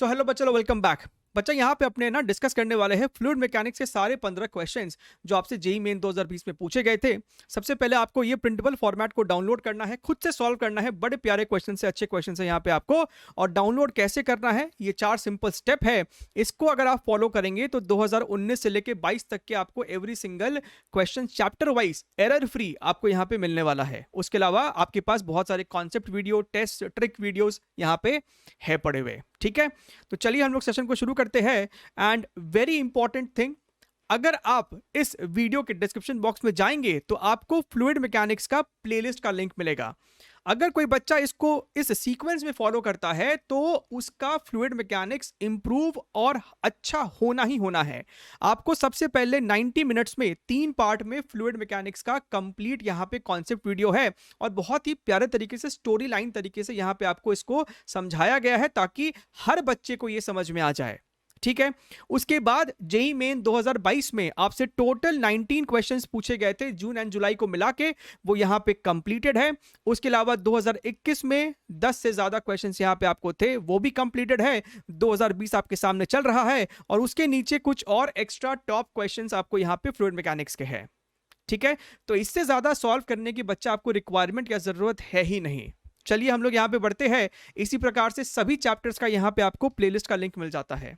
So hello बच्चों, welcome back. बच्चा यहाँ पे अपने ना डिस्कस करने वाले हैं फ्लूइड मैकेनिक्स के सारे 15 क्वेश्चंस जो आपसे जेईई मेन 2020 में पूछे गए थे। सबसे पहले आपको ये प्रिंटेबल फॉर्मेट को डाउनलोड करना है, खुद से सॉल्व करना है। बड़े प्यारे क्वेश्चन से अच्छे क्वेश्चन है यहाँ पे आपको। और डाउनलोड कैसे करना है, ये 4 सिंपल स्टेप है। इसको अगर आप फॉलो करेंगे तो 2019 से लेके 22 तक के आपको every single question chapter wise error free आपको यहाँ पे मिलने वाला है। उसके अलावा आपके पास बहुत सारे concept video, test, trick videos यहाँ पे है पड़े हुए। ठीक है, तो चलिए हम लोग सेशन को शुरू करते हैं। एंड वेरी इंपॉर्टेंट थिंग, अगर आप इस वीडियो के डिस्क्रिप्शन बॉक्स में जाएंगे तो आपको फ्लूइड मैकेनिक्स का प्लेलिस्ट का लिंक मिलेगा। अगर कोई बच्चा इसको इस सीक्वेंस में फॉलो करता है तो उसका फ्लूइड मैकेनिक्स इंप्रूव और अच्छा होना ही होना है। आपको सबसे पहले 90 मिनट्स में 3 पार्ट में फ्लूइड मैकेनिक्स का कंप्लीट यहाँ पे कॉन्सेप्ट वीडियो है और बहुत ही प्यारे तरीके से स्टोरी लाइन तरीके से यहाँ पे आपको इसको समझाया गया है ताकि हर बच्चे को ये समझ में आ जाए। ठीक है, उसके बाद जेईई मेन 2022 में आपसे टोटल 19 क्वेश्चंस पूछे गए थे जून एंड जुलाई को मिला के, वो यहां पे कंप्लीटेड है। उसके अलावा 2021 में 10 से ज्यादा क्वेश्चंस यहां पे आपको थे, वो भी कंप्लीटेड है। 2020 आपके सामने चल रहा है और उसके नीचे कुछ और एक्स्ट्रा टॉप क्वेश्चंस आपको यहां पे फ्लूइड मैकेनिक्स के हैं। ठीक है, तो इससे ज्यादा सॉल्व करने की बच्चा आपको रिक्वायरमेंट या जरूरत है ही नहीं। चलिए हम लोग यहां पे बढ़ते हैं। इसी प्रकार से सभी चैप्टर्स का यहां पे आपको प्लेलिस्ट का लिंक मिल जाता है।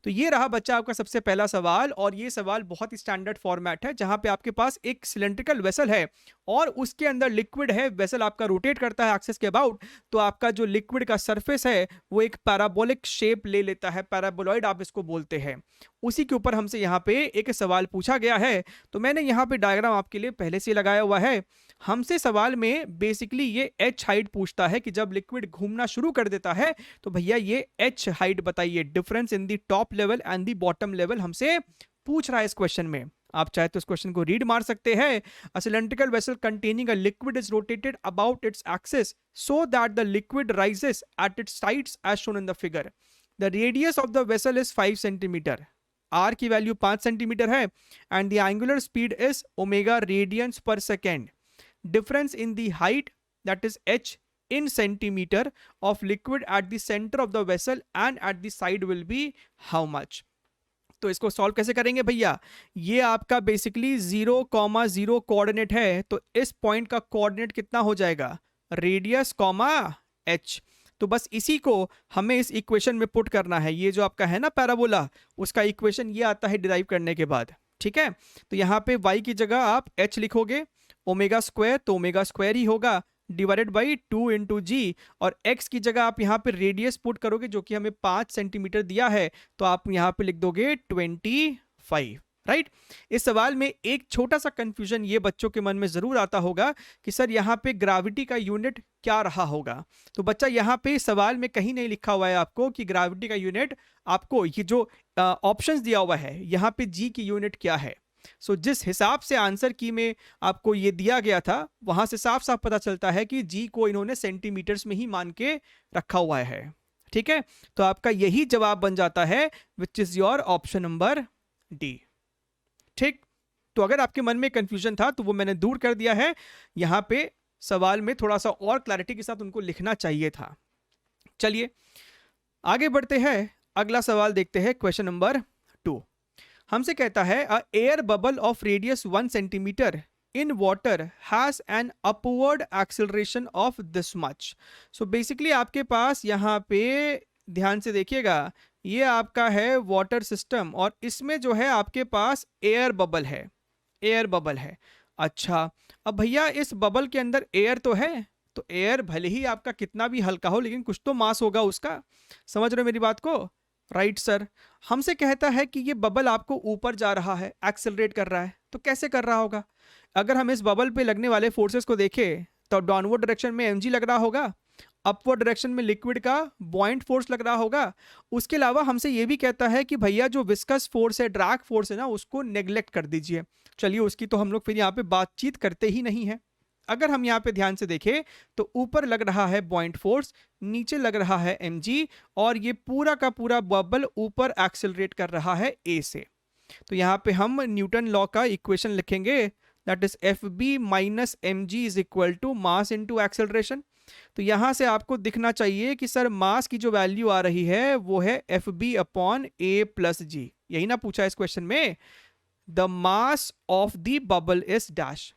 तो ये रहा बच्चा आपका सबसे पहला सवाल, और ये सवाल बहुत ही स्टैंडर्ड फॉर्मेट है जहां पे आपके पास एक सिलेंड्रिकल वेसल है और उसके अंदर लिक्विड है। वेसल आपका रोटेट करता है एक्सिस के अबाउट, तो आपका जो लिक्विड का सरफेस है वो एक पैराबोलिक शेप ले लेता है, पैराबोलॉइड आप इसको बोलते हैं। उसी के ऊपर हमसे यहाँ पे एक सवाल पूछा गया है, तो मैंने यहाँ पे डायग्राम आपके लिए पहले से लगाया हुआ है। हमसे सवाल में बेसिकली ये एच हाइट पूछता है कि जब लिक्विड घूमना शुरू कर देता है तो भैया ये एच हाइट बताइए, difference in the top level and the bottom level हमसे पूछ रहा है इस क्वेश्चन में। आप चाहे तो इस क्वेश्चन को रीड मार सकते हैं। A cylindrical vessel containing a liquid is rotated about its axis so that the liquid rises at its sides as shown in the figure. The radius of the vessel is 5 centimetre, R की value 5 centimetre है and the angular speed is omega radians per second. Difference in the height, that is h in centimeter, of liquid at the center of the vessel and at the side will be how much। तो इसको solve कैसे करेंगे भैया, ये आपका basically 0,0 coordinate है, तो इस पॉइंट का कोऑर्डिनेट कितना हो जाएगा, रेडियस कॉमा एच। तो बस इसी को हमें इस इक्वेशन में पुट करना है। ये जो आपका है ना पैराबोला, उसका इक्वेशन ये आता है डिराइव करने के बाद। ठीक है, तो यहाँ पे y की जगह आप h लिखोगे, ओमेगा स्क्वायर तो ओमेगा स्क्वायर ही होगा डिवाइडेड बाई 2 इंटू जी, और x की जगह आप यहाँ पे रेडियस पुट करोगे जो कि हमें 5 सेंटीमीटर दिया है, तो आप यहाँ पे लिख दोगे 25। राइट। इस सवाल में एक छोटा सा कंफ्यूजन ये बच्चों के मन में जरूर आता होगा कि सर यहाँ पे ग्रेविटी का यूनिट क्या रहा होगा। तो बच्चा यहाँ पे सवाल में कहीं नहीं लिखा हुआ है आपको कि ग्रेविटी का यूनिट, आपको ये जो ऑप्शंस दिया हुआ है यहाँ पे जी की यूनिट क्या है। सो जिस हिसाब से आंसर की में आपको ये दिया गया था वहां से साफ साफ पता चलता है कि जी को इन्होंने सेंटीमीटर्स में ही मान के रखा हुआ है। ठीक है, तो आपका यही जवाब बन जाता है which is your option number D. ठीक, तो अगर आपके मन में कंफ्यूजन था तो वो मैंने दूर कर दिया है। यहां पे सवाल में थोड़ा सा और क्लैरिटी के साथ उनको लिखना चाहिए था। चलिए आगे बढ़ते हैं, अगला सवाल देखते हैं। क्वेश्चन नंबर 2 हमसे कहता है अ air bubble of radius 1 centimetre in water has an upward acceleration of this much. So basically आपके पास यहाँ पे ध्यान से देखिएगा, ये आपका है वाटर सिस्टम और इसमें जो है आपके पास एयर बबल है, एयर बबल है। अच्छा, अब भैया इस बबल के अंदर एयर तो है, तो एयर भले ही आपका कितना भी हल्का हो लेकिन कुछ तो मास होगा उसका। समझ रहे हो मेरी बात को? Right sir. हमसे कहता है कि ये बबल आपको ऊपर जा रहा है, एक्सेलरेट कर रहा है, तो कैसे कर रहा होगा? अगर हम इस बबल पे लगने वाले फोर्सेस को देखें तो डाउनवर्ड डायरेक्शन में mg लग रहा होगा, अपवर्ड डायरेक्शन में लिक्विड का बॉइंट फोर्स लग रहा होगा। उसके अलावा हमसे ये भी कहता है कि भैया जो विस्कस फोर्स है, ड्रैग फोर्स है ना, उसको नेग्लेक्ट कर दीजिए। चलिए उसकी तो हम लोग फिर यहाँ पे बातचीत करते ही नहीं है। अगर हम यहाँ पे ध्यान से देखें तो ऊपर लग रहा है बॉइंट फोर्स, नीचे लग रहा है mg, और ये पूरा का पूरा बबल ऊपर एक्सेलरेट कर रहा है a से। तो यहाँ पे हम न्यूटन लॉ का इक्वेशन लिखेंगे, that is F B minus M G is equal to mass into acceleration. तो यहां से आपको दिखना चाहिए कि सर मास की जो वैल्यू आ रही है वो है एफ बी अपॉन ए प्लस जी, यही ना पूछा इस क्वेश्चन में, the mass of the bubble is dash.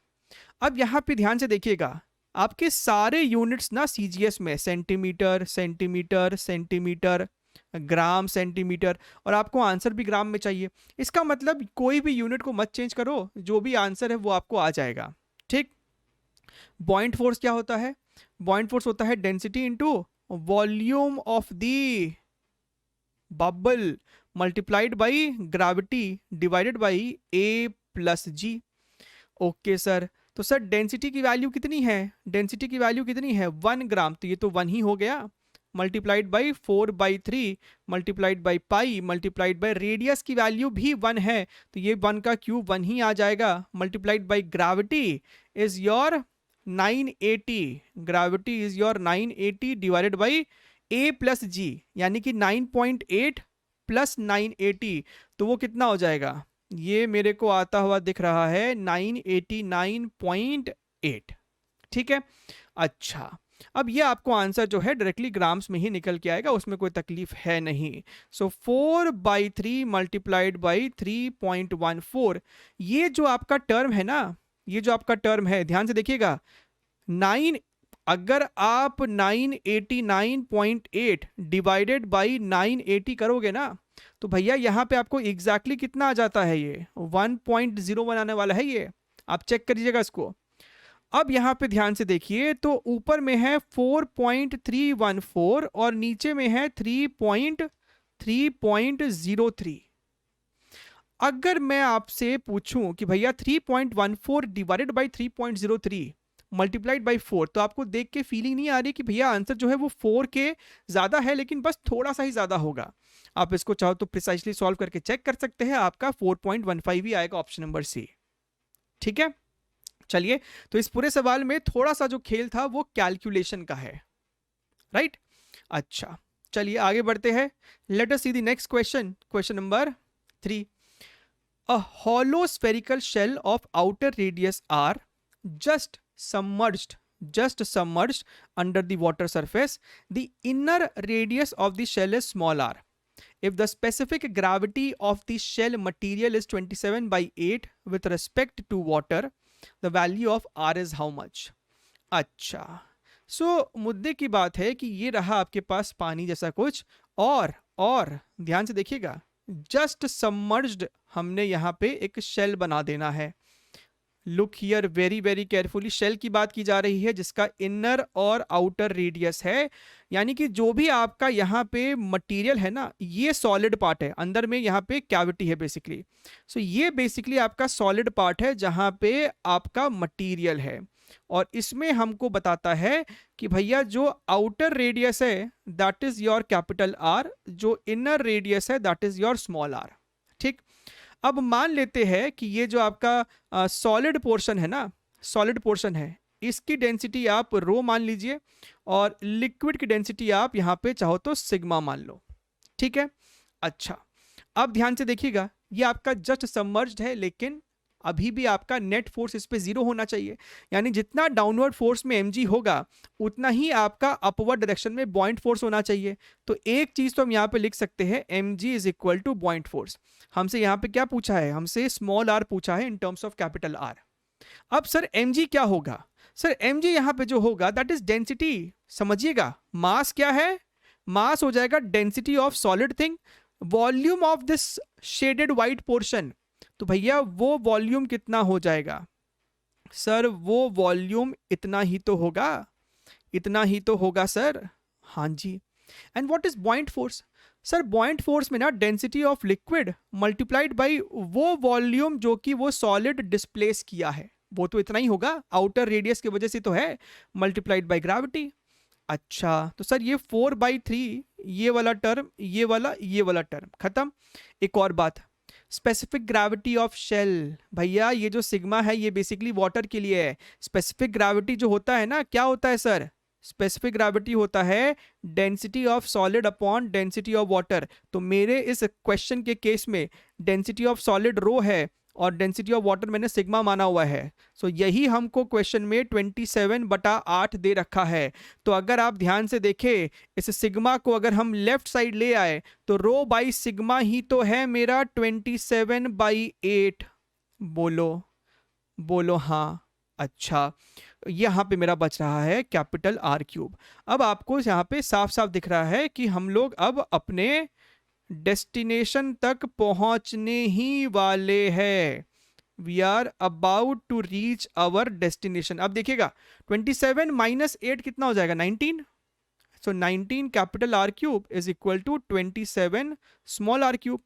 अब यहां पे ध्यान से देखिएगा, आपके सारे यूनिट्स ना सीजीएस में centimetre centimetre centimetre gram centimetre, और आपको आंसर भी ग्राम में चाहिए। इसका मतलब कोई भी यूनिट को मत चेंज करो, जो भी आंसर है वो आपको आ जाएगा। ठीक। बॉइंट फोर्स क्या होता है? बॉइंट फोर्स होता है density into volume of the bubble multiplied by gravity divided by A plus G. Okay sir, तो सर डेंसिटी की वैल्यू कितनी है? डेंसिटी की वैल्यू कितनी है? 1 ग्राम, तो ये तो 1 ही हो गया, multiplied by 4/3 multiplied by pi multiplied by radius की वैल्यू भी 1 है, तो ये 1 का क्यूब 1 ही आ जाएगा, multiplied by gravity is your 980, gravity is your 980 divided by A plus G, यानी कि 9.8 प्लस 980, तो वो कितना हो जाएगा? ये मेरे को आता हुआ दिख रहा है 989.8। ठीक है। अच्छा, अब ये आपको आंसर जो है डायरेक्टली ग्राम्स में ही निकल के आएगा, उसमें कोई तकलीफ है नहीं। सो 4/3 मल्टीप्लाइड बाई 3.14, ये जो आपका टर्म है ना, ये जो आपका टर्म है, ध्यान से देखिएगा, 9, अगर आप 989.8 डिवाइडेड बाई 980 करोगे ना, तो भैया यहां पे आपको एग्जैक्टली कितना आ जाता है? ये 1.01 आने वाला है, ये आप चेक करिएगा इसको। अब यहां पे ध्यान से देखिए, तो ऊपर में है 4.314 और नीचे में है 3.03। अगर मैं आपसे पूछूं कि भैया 3.14 डिवाइडेड बाई 3.03 मल्टीप्लाइड बाई 4, तो आपको देख के फीलिंग नहीं आ रही कि भैया आंसर जो है वो 4 के ज्यादा है, लेकिन बस थोड़ा सा ही ज्यादा होगा? आप इसको चाहो तो प्रिसाइसली सॉल्व करके चेक कर सकते हैं, आपका 4.15 ही आएगा, ऑप्शन नंबर सी। ठीक है। चलिए, तो इस पूरे सवाल में थोड़ा सा जो खेल था वो कैलकुलेशन का है, राइट? अच्छा, चलिए आगे बढ़ते हैं। Let us see the next question, question number 3। A hollow spherical shell of outer radius r just submerged under the water surface. The inner radius of the shell is small r. If the specific gravity of the shell material is 27/8 with respect to water, the value of r is how much? अच्छा, मुद्दे की बात है कि ये रहा आपके पास पानी जैसा कुछ, और ध्यान से देखिएगा, जस्ट सबमर्ज्ड हमने यहाँ पे एक शेल बना देना है। Look here very very carefully, shell की बात की जा रही है जिसका इनर और आउटर रेडियस है, यानी कि जो भी आपका यहाँ पे मटेरियल है ना, ये सॉलिड पार्ट है, अंदर में यहाँ पे कैविटी है बेसिकली। ये बेसिकली आपका सॉलिड पार्ट है जहाँ पे आपका मटेरियल है, और इसमें हमको बताता है कि भैया जो आउटर रेडियस है that is your capital R, जो इनर रेडियस है that is your small R. ठीक। अब मान लेते हैं कि ये जो आपका सॉलिड पोर्शन है ना, सॉलिड पोर्शन है, इसकी डेंसिटी आप रो मान लीजिए, और लिक्विड की डेंसिटी आप यहाँ पे चाहो तो सिग्मा मान लो। ठीक है। अच्छा, अब ध्यान से देखिएगा, ये आपका जस्ट सबमर्ज्ड है, लेकिन अभी भी आपका नेट फोर्स इस पे 0 होना चाहिए, यानी जितना डाउनवर्ड फोर्स में mg होगा उतना ही आपका अपवर्ड डायरेक्शन में बॉइंट फोर्स होना चाहिए। तो एक चीज तो हम यहाँ पे लिख सकते हैं, mg is equal to buoyant force. हमसे यहाँ पे क्या पूछा है? हमसे स्मॉल r पूछा है in terms of capital R। अब सर mg क्या होगा? सर mg यहाँ पे जो होगा दैट इज डेंसिटी, समझिएगा। मास क्या है? मास हो जाएगा density of solid thing, volume of this shaded white portion, तो भैया वो वॉल्यूम कितना हो जाएगा? सर वो वॉल्यूम इतना ही तो होगा, इतना ही तो होगा सर। हाँ जी। And what is buoyant force? Sir buoyant force में ना density of liquid multiplied by वो वॉल्यूम जो कि वो सॉलिड डिस्प्लेस किया है, वो तो इतना ही होगा, आउटर रेडियस की वजह से तो है, मल्टीप्लाइड बाय ग्रेविटी। अच्छा, तो सर ये 4/3, ये वाला टर्म, ये वाला टर्म खत्म। एक और बात, स्पेसिफिक ग्रेविटी ऑफ शेल, भैया ये जो सिग्मा है ये बेसिकली वाटर के लिए है। स्पेसिफिक ग्रेविटी जो होता है ना, क्या होता है सर? स्पेसिफिक ग्रेविटी होता है density of solid upon density of water. तो मेरे इस क्वेश्चन के केस में डेंसिटी ऑफ सॉलिड रो है और डेंसिटी ऑफ वाटर मैंने सिग्मा माना हुआ है। सो यही हमको क्वेश्चन में 27/8 दे रखा है। तो अगर आप ध्यान से देखें, इस सिग्मा को अगर हम लेफ्ट साइड ले आए तो रो बाई सिग्मा ही तो है मेरा 27/8। बोलो बोलो हाँ। अच्छा, यहाँ पे मेरा बच रहा है कैपिटल आर क्यूब। अब आपको यहाँ पे साफ साफ दिख रहा है कि हम लोग अब अपने डेस्टिनेशन तक पहुंचने ही वाले हैं। We are about to reach our destination. अब देखिएगा 27 माइनस 8 कितना हो जाएगा, 19। So 19 capital R cube is equal to 27 small R cube.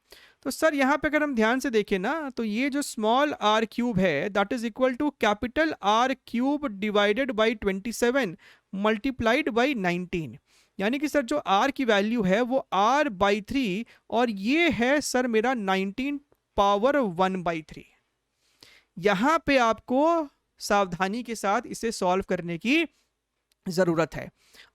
तो सर यहाँ पे अगर हम ध्यान से देखें ना, तो ये जो स्मॉल आर क्यूब है that is equal to capital R cube divided by 27 multiplied by 19। यानी कि सर जो r की वैल्यू है वो r/3 और ये है सर मेरा 19 पावर 1/3। यहां पे आपको सावधानी के साथ इसे सॉल्व करने की जरूरत है।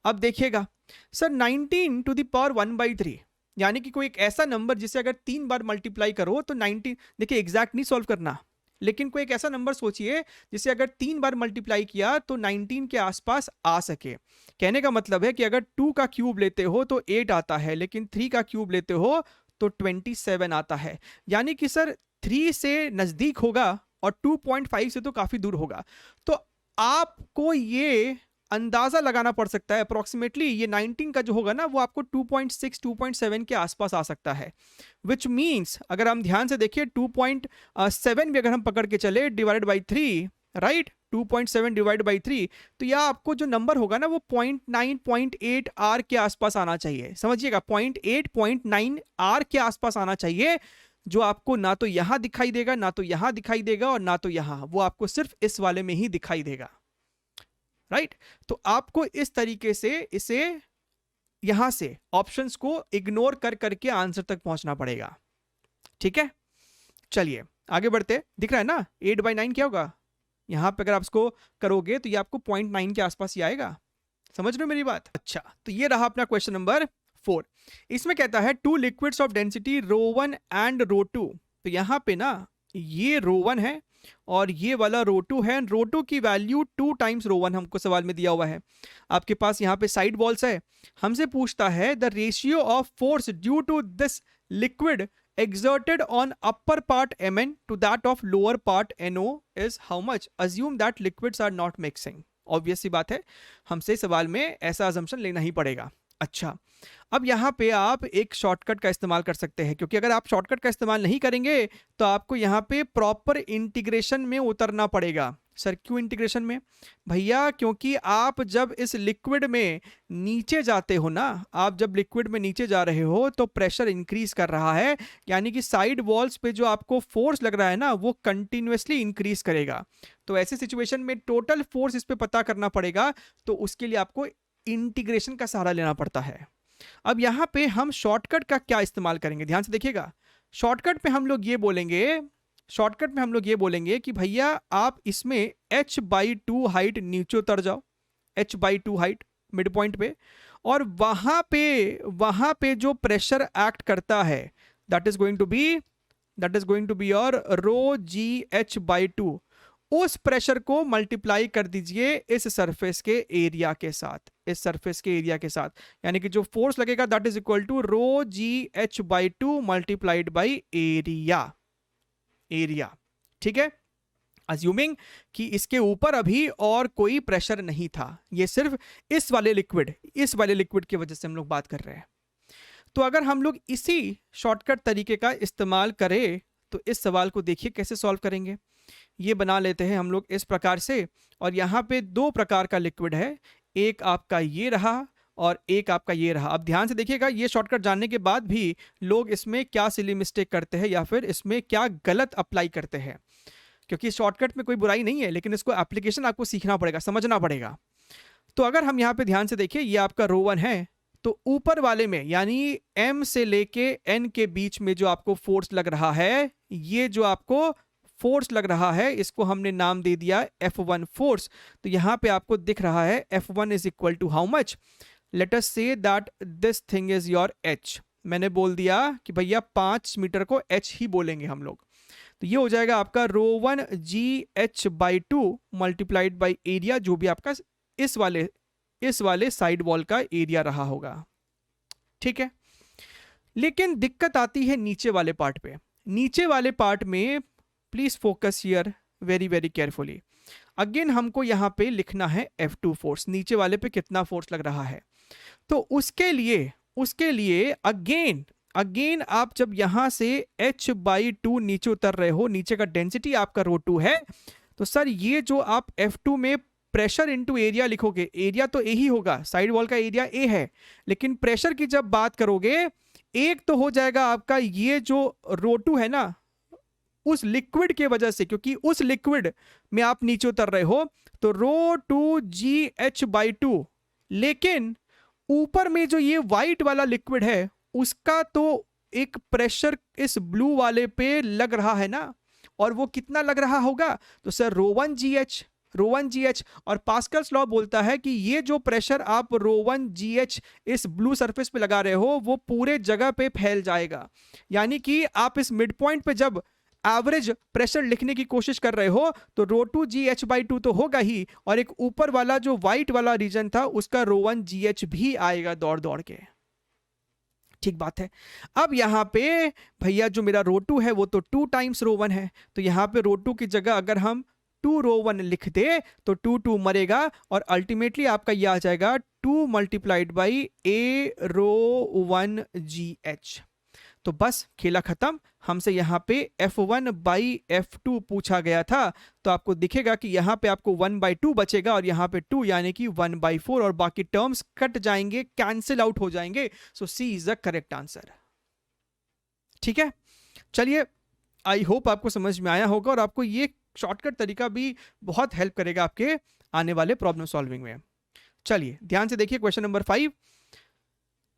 अब देखिएगा सर 19 टू द पावर 1/3 यानी कि कोई एक ऐसा नंबर जिसे अगर 3 बार मल्टीप्लाई करो तो 19, देखिए एग्जैक्ट नहीं सॉल्व करना, लेकिन कोई एक ऐसा नंबर सोचिए जिसे अगर 3 बार मल्टीप्लाई किया तो 19 के आसपास आ सके। कहने का मतलब है कि अगर 2 का क्यूब लेते हो तो 8 आता है, लेकिन 3 का क्यूब लेते हो तो 27 आता है। यानी कि सर 3 से नजदीक होगा और 2.5 से तो काफी दूर होगा। तो आपको ये अंदाजा लगाना पड़ सकता है अप्रोक्सीमेटली ये 19 का जो होगा ना वो आपको 2.6 2.7 के आसपास आ सकता है। विच मीन्स अगर हम ध्यान से देखिए 2.7 भी अगर हम पकड़ के चले divided by 3, right, 2.7 divide by 3, तो यह आपको जो नंबर होगा ना वो 0.9 0.8 आर के आसपास आना चाहिए। समझिएगा 0.8 0.9 आर के आसपास आना चाहिए, जो आपको ना तो यहां दिखाई देगा, ना तो यहां दिखाई देगा और ना तो यहां, वो आपको सिर्फ इस वाले में ही दिखाई देगा, राइट। तो आपको इस तरीके से इसे यहां से ऑप्शंस को इग्नोर कर करके आंसर तक पहुंचना पड़ेगा, ठीक है। चलिए आगे बढ़ते, दिख रहा है ना 8/9 क्या होगा, यहां पे अगर आप इसको करोगे तो ये आपको 0.9 के आसपास ही आएगा। समझ रहे हो मेरी बात। अच्छा, तो ये रहा अपना क्वेश्चन नंबर 4। इसमें कहता है 2 लिक्विड्स ऑफ डेंसिटी ρ1 एंड ρ2। तो यहां पे ना ये ρ1 है और ये वाला ρ2 है। ρ2 की वैल्यू 2 टाइम्स ρ1 हमको सवाल में दिया हुआ है। आपके पास यहाँ पे साइड वॉल्स है, हमसे पूछता है the ratio of force due to this liquid exerted on upper part Mn to that of lower part No is how much? Assume that liquids are not mixing। Obvious सी बात है, हमसे सवाल में ऐसा assumption लेना ही पड़ेगा। अच्छा, अब यहाँ पे आप एक शॉर्टकट का इस्तेमाल कर सकते हैं, क्योंकि अगर आप शॉर्टकट का इस्तेमाल नहीं करेंगे तो आपको यहाँ पे प्रॉपर इंटीग्रेशन में उतरना पड़ेगा। सर क्यों इंटीग्रेशन में? भैया क्योंकि आप जब इस लिक्विड में नीचे जाते हो ना, आप जब लिक्विड में नीचे जा रहे हो तो प्रेशर इंक्रीज कर रहा है, यानी कि साइड वॉल्स पे जो आपको फोर्स लग रहा है ना वो कंटिन्यूसली इंक्रीज करेगा। तो ऐसे सिचुएशन में टोटल फोर्स इस पे पता करना पड़ेगा, तो उसके लिए आपको इंटीग्रेशन का सहारा लेना पड़ता है। अब यहाँ पे हम शॉर्टकट का क्या इस्तेमाल करेंगे, ध्यान से देखिएगा। शॉर्टकट पे हम लोग ये बोलेंगे कि भैया आप इसमें h/2 हाइट नीचे उतर जाओ, h/2 हाइट मिड पॉइंट पे, और वहां पे जो प्रेशर एक्ट करता है that is going to be your ρgh/2। उस प्रेशर को मल्टीप्लाई कर दीजिए इस सरफेस के एरिया के साथ, यानी कि जो फोर्स लगेगा that is equal to ρgh/2 multiplied by area, ठीक है। अज्यूमिंग कि इसके ऊपर अभी और कोई प्रेशर नहीं था, ये सिर्फ इस वाले लिक्विड की वजह से हम लोग बात कर रहे हैं। तो अगर हम लोग इसी शॉर्टकट तरीके का इस्तेमाल करें तो इस सवाल को देखिए कैसे सॉल्व करेंगे। ये बना लेते हैं हम लोग इस प्रकार से, और यहाँ पे 2 प्रकार का लिक्विड है, एक आपका ये रहा और एक आपका ये रहा। अब ध्यान से देखिएगा, ये शॉर्टकट जानने के बाद भी लोग इसमें क्या सिली मिस्टेक करते हैं या फिर इसमें क्या गलत अप्लाई करते हैं, क्योंकि शॉर्टकट में कोई बुराई नहीं है, लेकिन इसको एप्लीकेशन आपको सीखना पड़ेगा, समझना पड़ेगा। तो अगर हम यहाँ पे ध्यान से देखिए, ये आपका ρ1 है, तो ऊपर वाले में यानी M से लेके N के बीच में जो आपको फोर्स लग रहा है, ये जो आपको फोर्स लग रहा है इसको हमने नाम दे दिया F1 फोर्स। तो यहाँ पे आपको दिख रहा है F1 is equal to how much, let us say that this thing is your H। मैंने बोल दिया कि भैया 5 मीटर को H ही बोलेंगे हम लोग। तो ये हो जाएगा आपका ρ1GH/2 मल्टीप्लाइड बाई एरिया, जो भी आपका इस वाले साइड वॉल का एरिया रहा होगा। ठीक है, लेकिन दिक्कत आती है नीचे वाले पार्ट पे। नीचे वाले पार्ट में please focus here very very carefully. Again हमको यहाँ पे लिखना है F2 फोर्स, नीचे वाले पे कितना फोर्स लग रहा है। तो उसके लिए अगेन आप जब यहां से H/2 नीचे उतर रहे हो, नीचे का डेंसिटी आपका ρ2 है, तो सर ये जो आप F2 में प्रेशर इनटू एरिया लिखोगे, एरिया तो ए ही होगा, साइड वॉल का एरिया ए है, लेकिन प्रेशर की जब बात करोगे एक तो हो जाएगा आपका ये जो ρ2 है ना, उस लिक्विड के वजह से, क्योंकि उस लिक्विड में आप नीचे उतर रहे हो, तो ρ2GH/2, लेकिन ऊपर में जो ये व्हाइट वाला लिक्विड है उसका तो एक प्रेशर इस ब्लू वाले पे लग रहा है ना, और वो कितना लग रहा होगा, तो सर ρ1GH, और पास्कल्स लॉ बोलता है कि ये जो प्रेशर आप ρ1GH इस ब्लू सरफेस पे लगा रहे हो वो पूरे जगह पे फैल जाएगा। यानी कि आप इस मिड पॉइंट पे जब एवरेज प्रेशर लिखने की कोशिश कर रहे हो तो ρ2GH/2 तो होगा ही, और एक ऊपर वाला जो व्हाइट वाला रीजन था उसका ρ1GH भी आएगा दौड़ दौड़ के। ठीक बात है। अब यहां पे भैया जो मेरा ρ2 है वो तो 2 टाइम्स ρ1 है, तो यहां पे ρ2 की जगह अगर हम 2 ρ1 लिख दे तो 2 मरेगा, और अल्टीमेटली आपका ये आ जाएगा 2 मल्टीप्लाइड बाई A ρ1GH। तो बस खेला खत्म। हमसे यहाँ पे F1/F2 पूछा गया था, तो आपको दिखेगा कि यहाँ पे आपको 1/2 बचेगा और यहाँ पे 2 यानी कि 1/4, और बाकी टर्म्स कट जाएंगे, कैंसिल आउट हो जाएंगे। सो सी इज द करेक्ट आंसर। ठीक है, चलिए, आई होप आपको समझ में आया होगा और आपको ये शॉर्टकट तरीका भी बहुत हेल्प करेगा आपके आने वाले प्रॉब्लम सॉल्विंग में। चलिए ध्यान से देखिए question number 5।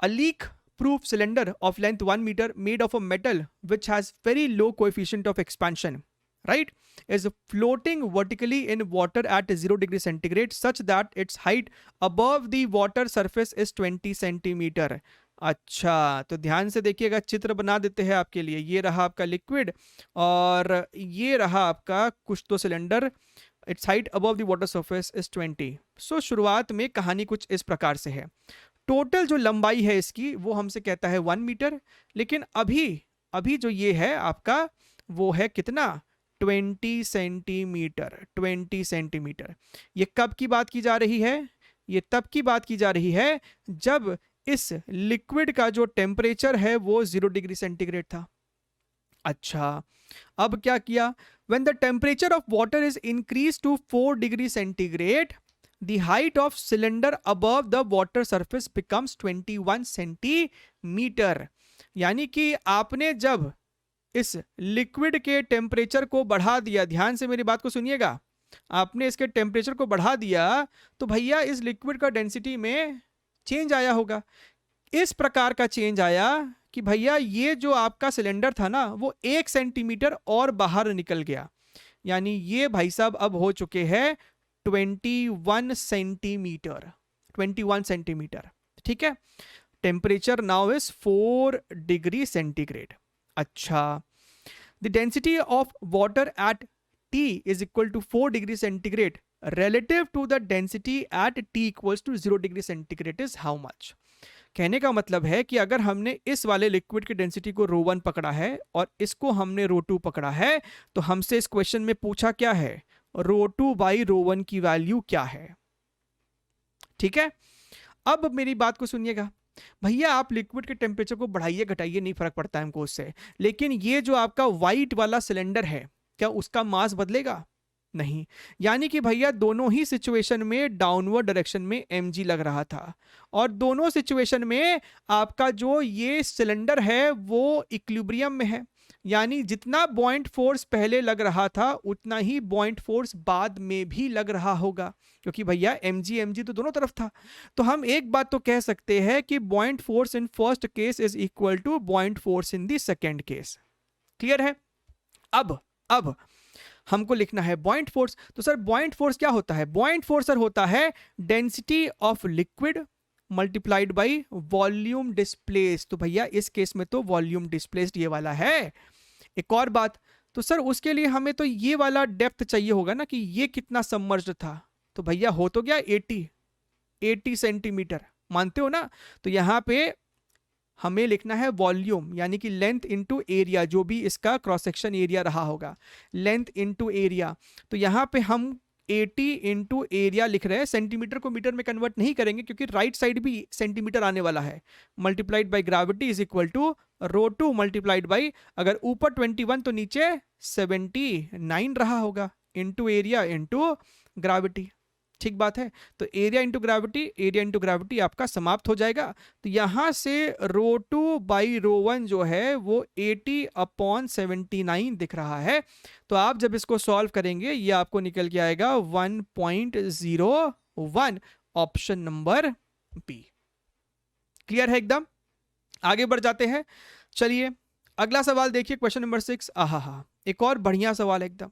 A leak proof cylinder of length 1 meter made of a metal which has very low coefficient of expansion, right, is floating vertically in water at 0 degree centigrade such that its height above the water surface is 20 centimeter। अच्छा, तो ध्यान से देखिएगा, चित्र बना देते हैं आपके लिए। ये रहा आपका लिक्विड और ये रहा आपका कुछ तो cylinder, it's height above the water surface is 20। सो शुरुआत में कहानी कुछ इस प्रकार से है। टोटल जो लंबाई है इसकी वो हमसे कहता है 1 मीटर, लेकिन अभी जो ये है आपका वो है कितना, 20 सेंटीमीटर। 20 सेंटीमीटर। ये कब की बात की जा रही है, ये तब की बात की जा रही है जब इस लिक्विड का जो टेम्परेचर है वो 0 डिग्री सेंटीग्रेड था। अच्छा, अब क्या किया, when the temperature of water is increase to 4 degree centigrade the height of cylinder above the water surface becomes 21 centimetre. यानी कि आपने जब इस लिक्विड के टेम्परेचर को बढ़ा दिया, ध्यान से मेरी बात को सुनिएगा, आपने इसके टेम्परेचर को बढ़ा दिया तो भैया इस लिक्विड का डेंसिटी में चेंज आया होगा। इस प्रकार का चेंज आया कि भैया ये जो आपका सिलेंडर था ना वो 1 सेंटीमीटर और बाहर निकल गया, यानी ये भाई साहब अब हो चुके हैं 21 सेंटीमीटर। 21 सेंटीमीटर, ठीक है। Temperature now is 4 degree centigrade. अच्छा, the density of water at T is equal to 4 degree centigrade relative to the density at T equals to 0 degree centigrade is how much. कहने का मतलब है कि अगर हमने इस वाले लिक्विड की डेंसिटी को ρ1 पकड़ा है और इसको हमने ρ2 पकड़ा है, तो हमसे इस क्वेश्चन में पूछा क्या है, ρ2/ρ1 की वैल्यू क्या है। ठीक है, अब मेरी बात को सुनिएगा भैया, आप लिक्विड के टेम्परेचर को बढ़ाइए घटाइए नहीं फर्क पड़ता है हमको उससे, लेकिन ये जो आपका व्हाइट वाला सिलेंडर है क्या उसका मास बदलेगा? नहीं। यानी कि भैया दोनों ही सिचुएशन में डाउनवर्ड डायरेक्शन में mg लग रहा था, और दोनों सिचुएशन में आपका जो ये सिलेंडर है वो इक्विलिब्रियम में है, यानी जितना बॉइंट फोर्स पहले लग रहा था उतना ही बॉइंट फोर्स बाद में भी लग रहा होगा, क्योंकि भैया mg तो दोनों तरफ था। तो हम एक बात तो कह सकते हैं कि buoyant force in first case is equal to buoyant force in the second case. Clear है? अब हमको लिखना है बॉइंट फोर्स। तो सर बॉइंट फोर्स क्या होता है? बॉइंट फोर्स सर होता है density of liquid multiplied by volume displaced. तो भैया इस केस में तो वॉल्यूम डिस्प्लेस्ड ये वाला है। एक और बात, तो सर उसके लिए हमें तो ये वाला डेप्थ चाहिए होगा ना कि ये कितना सबमर्ज्ड था। तो भैया हो तो गया 80 सेंटीमीटर, मानते हो ना। तो यहाँ पे हमें लिखना है वॉल्यूम यानी कि लेंथ इनटू एरिया, जो भी इसका क्रॉस सेक्शन एरिया रहा होगा, लेंथ इनटू एरिया। तो यहाँ पे हम 80 इंटू एरिया लिख रहे हैं, सेंटीमीटर को मीटर में कन्वर्ट नहीं करेंगे क्योंकि राइट साइड भी सेंटीमीटर आने वाला है। Multiplied by gravity is equal to ρ2 multiplied by, अगर ऊपर 21 तो नीचे 79 रहा होगा, इंटू एरिया इंटू ग्रेविटी। ठीक बात है। तो एरिया इंटू ग्रेविटी आपका समाप्त हो जाएगा। तो यहां से ρ2 बाई ρ1 जो है वो 80/79 दिख रहा है। तो आप जब इसको सॉल्व करेंगे ये आपको निकल के आएगा 1.01, ऑप्शन नंबर बी। क्लियर है एकदम। आगे बढ़ जाते हैं। चलिए अगला सवाल देखिए, क्वेश्चन नंबर 6। आहा, एक और बढ़िया सवाल, एकदम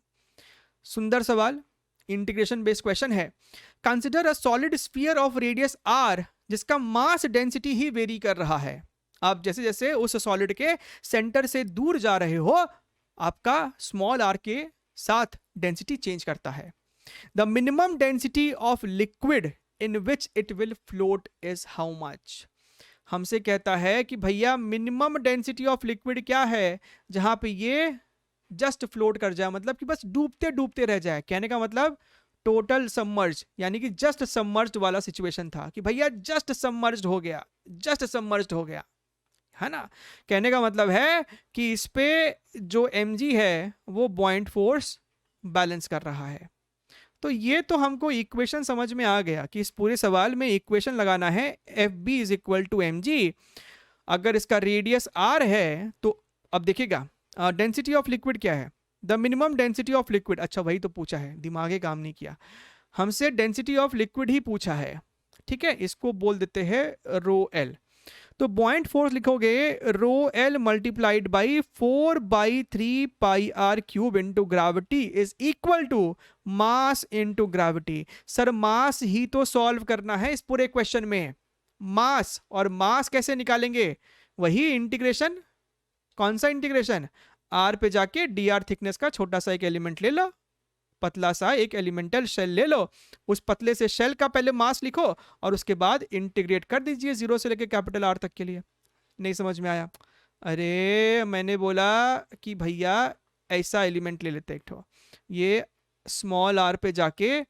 सुंदर सवाल, इंटीग्रेशन बेस्ड क्वेश्चन है। Consider a solid sphere of radius r जिसका मास डेंसिटी ही वेरी कर रहा है। आप जैसे जैसे उस सॉलिड के सेंटर से दूर जा रहे हो आपका स्मॉल r के साथ डेंसिटी चेंज करता है। The minimum density of liquid in which it will float is how much. हमसे कहता है कि भैया मिनिमम डेंसिटी ऑफ लिक्विड क्या है जहां पे ये जस्ट फ्लोट कर जाए, मतलब कि बस डूबते डूबते रह जाए। कहने का मतलब टोटल सबमर्ज, यानी कि जस्ट सबमर्ज्ड वाला सिचुएशन था कि भैया जस्ट सबमर्ज्ड हो गया, जस्ट सबमर्ज्ड हो गया, है ना। कहने का मतलब है कि इस पे जो mg है वो बॉइंट फोर्स बैलेंस कर रहा है। तो ये तो हमको इक्वेशन समझ में आ गया कि इस पूरे सवाल में इक्वेशन लगाना है FB is equal to mg। अगर इसका रेडियस r है तो अब देखिएगा डेंसिटी ऑफ लिक्विड क्या है, the minimum density of liquid. अच्छा वही तो पूछा है, दिमागे काम नहीं किया, हमसे डेंसिटी ऑफ लिक्विड ही पूछा है। ठीक है, इसको बोल देते हैं ρl। तो बॉइंट फोर्स लिखोगे ρl multiplied by 4/3 pi r cube into gravity is equal to mass into gravity. Sir mass ही तो सॉल्व करना है इस पूरे क्वेश्चन में, मास। और मास कैसे निकालेंगे, वही इंटीग्रेशन। कौन सा इंटीग्रेशन, r पे जाके dr थिकनेस का छोटा सा एक एलिमेंट ले लो, पतला सा एक एलिमेंटल शेल ले लो, उस पतले से शेल का पहले मास लिखो और उसके बाद इंटीग्रेट कर दीजिए 0 से लेके कैपिटल R तक के लिए। नहीं समझ में आया, अरे मैंने बोला कि भैया ऐसा एलिमेंट ले लेते एक ठो, ये स्मॉल r पे जाके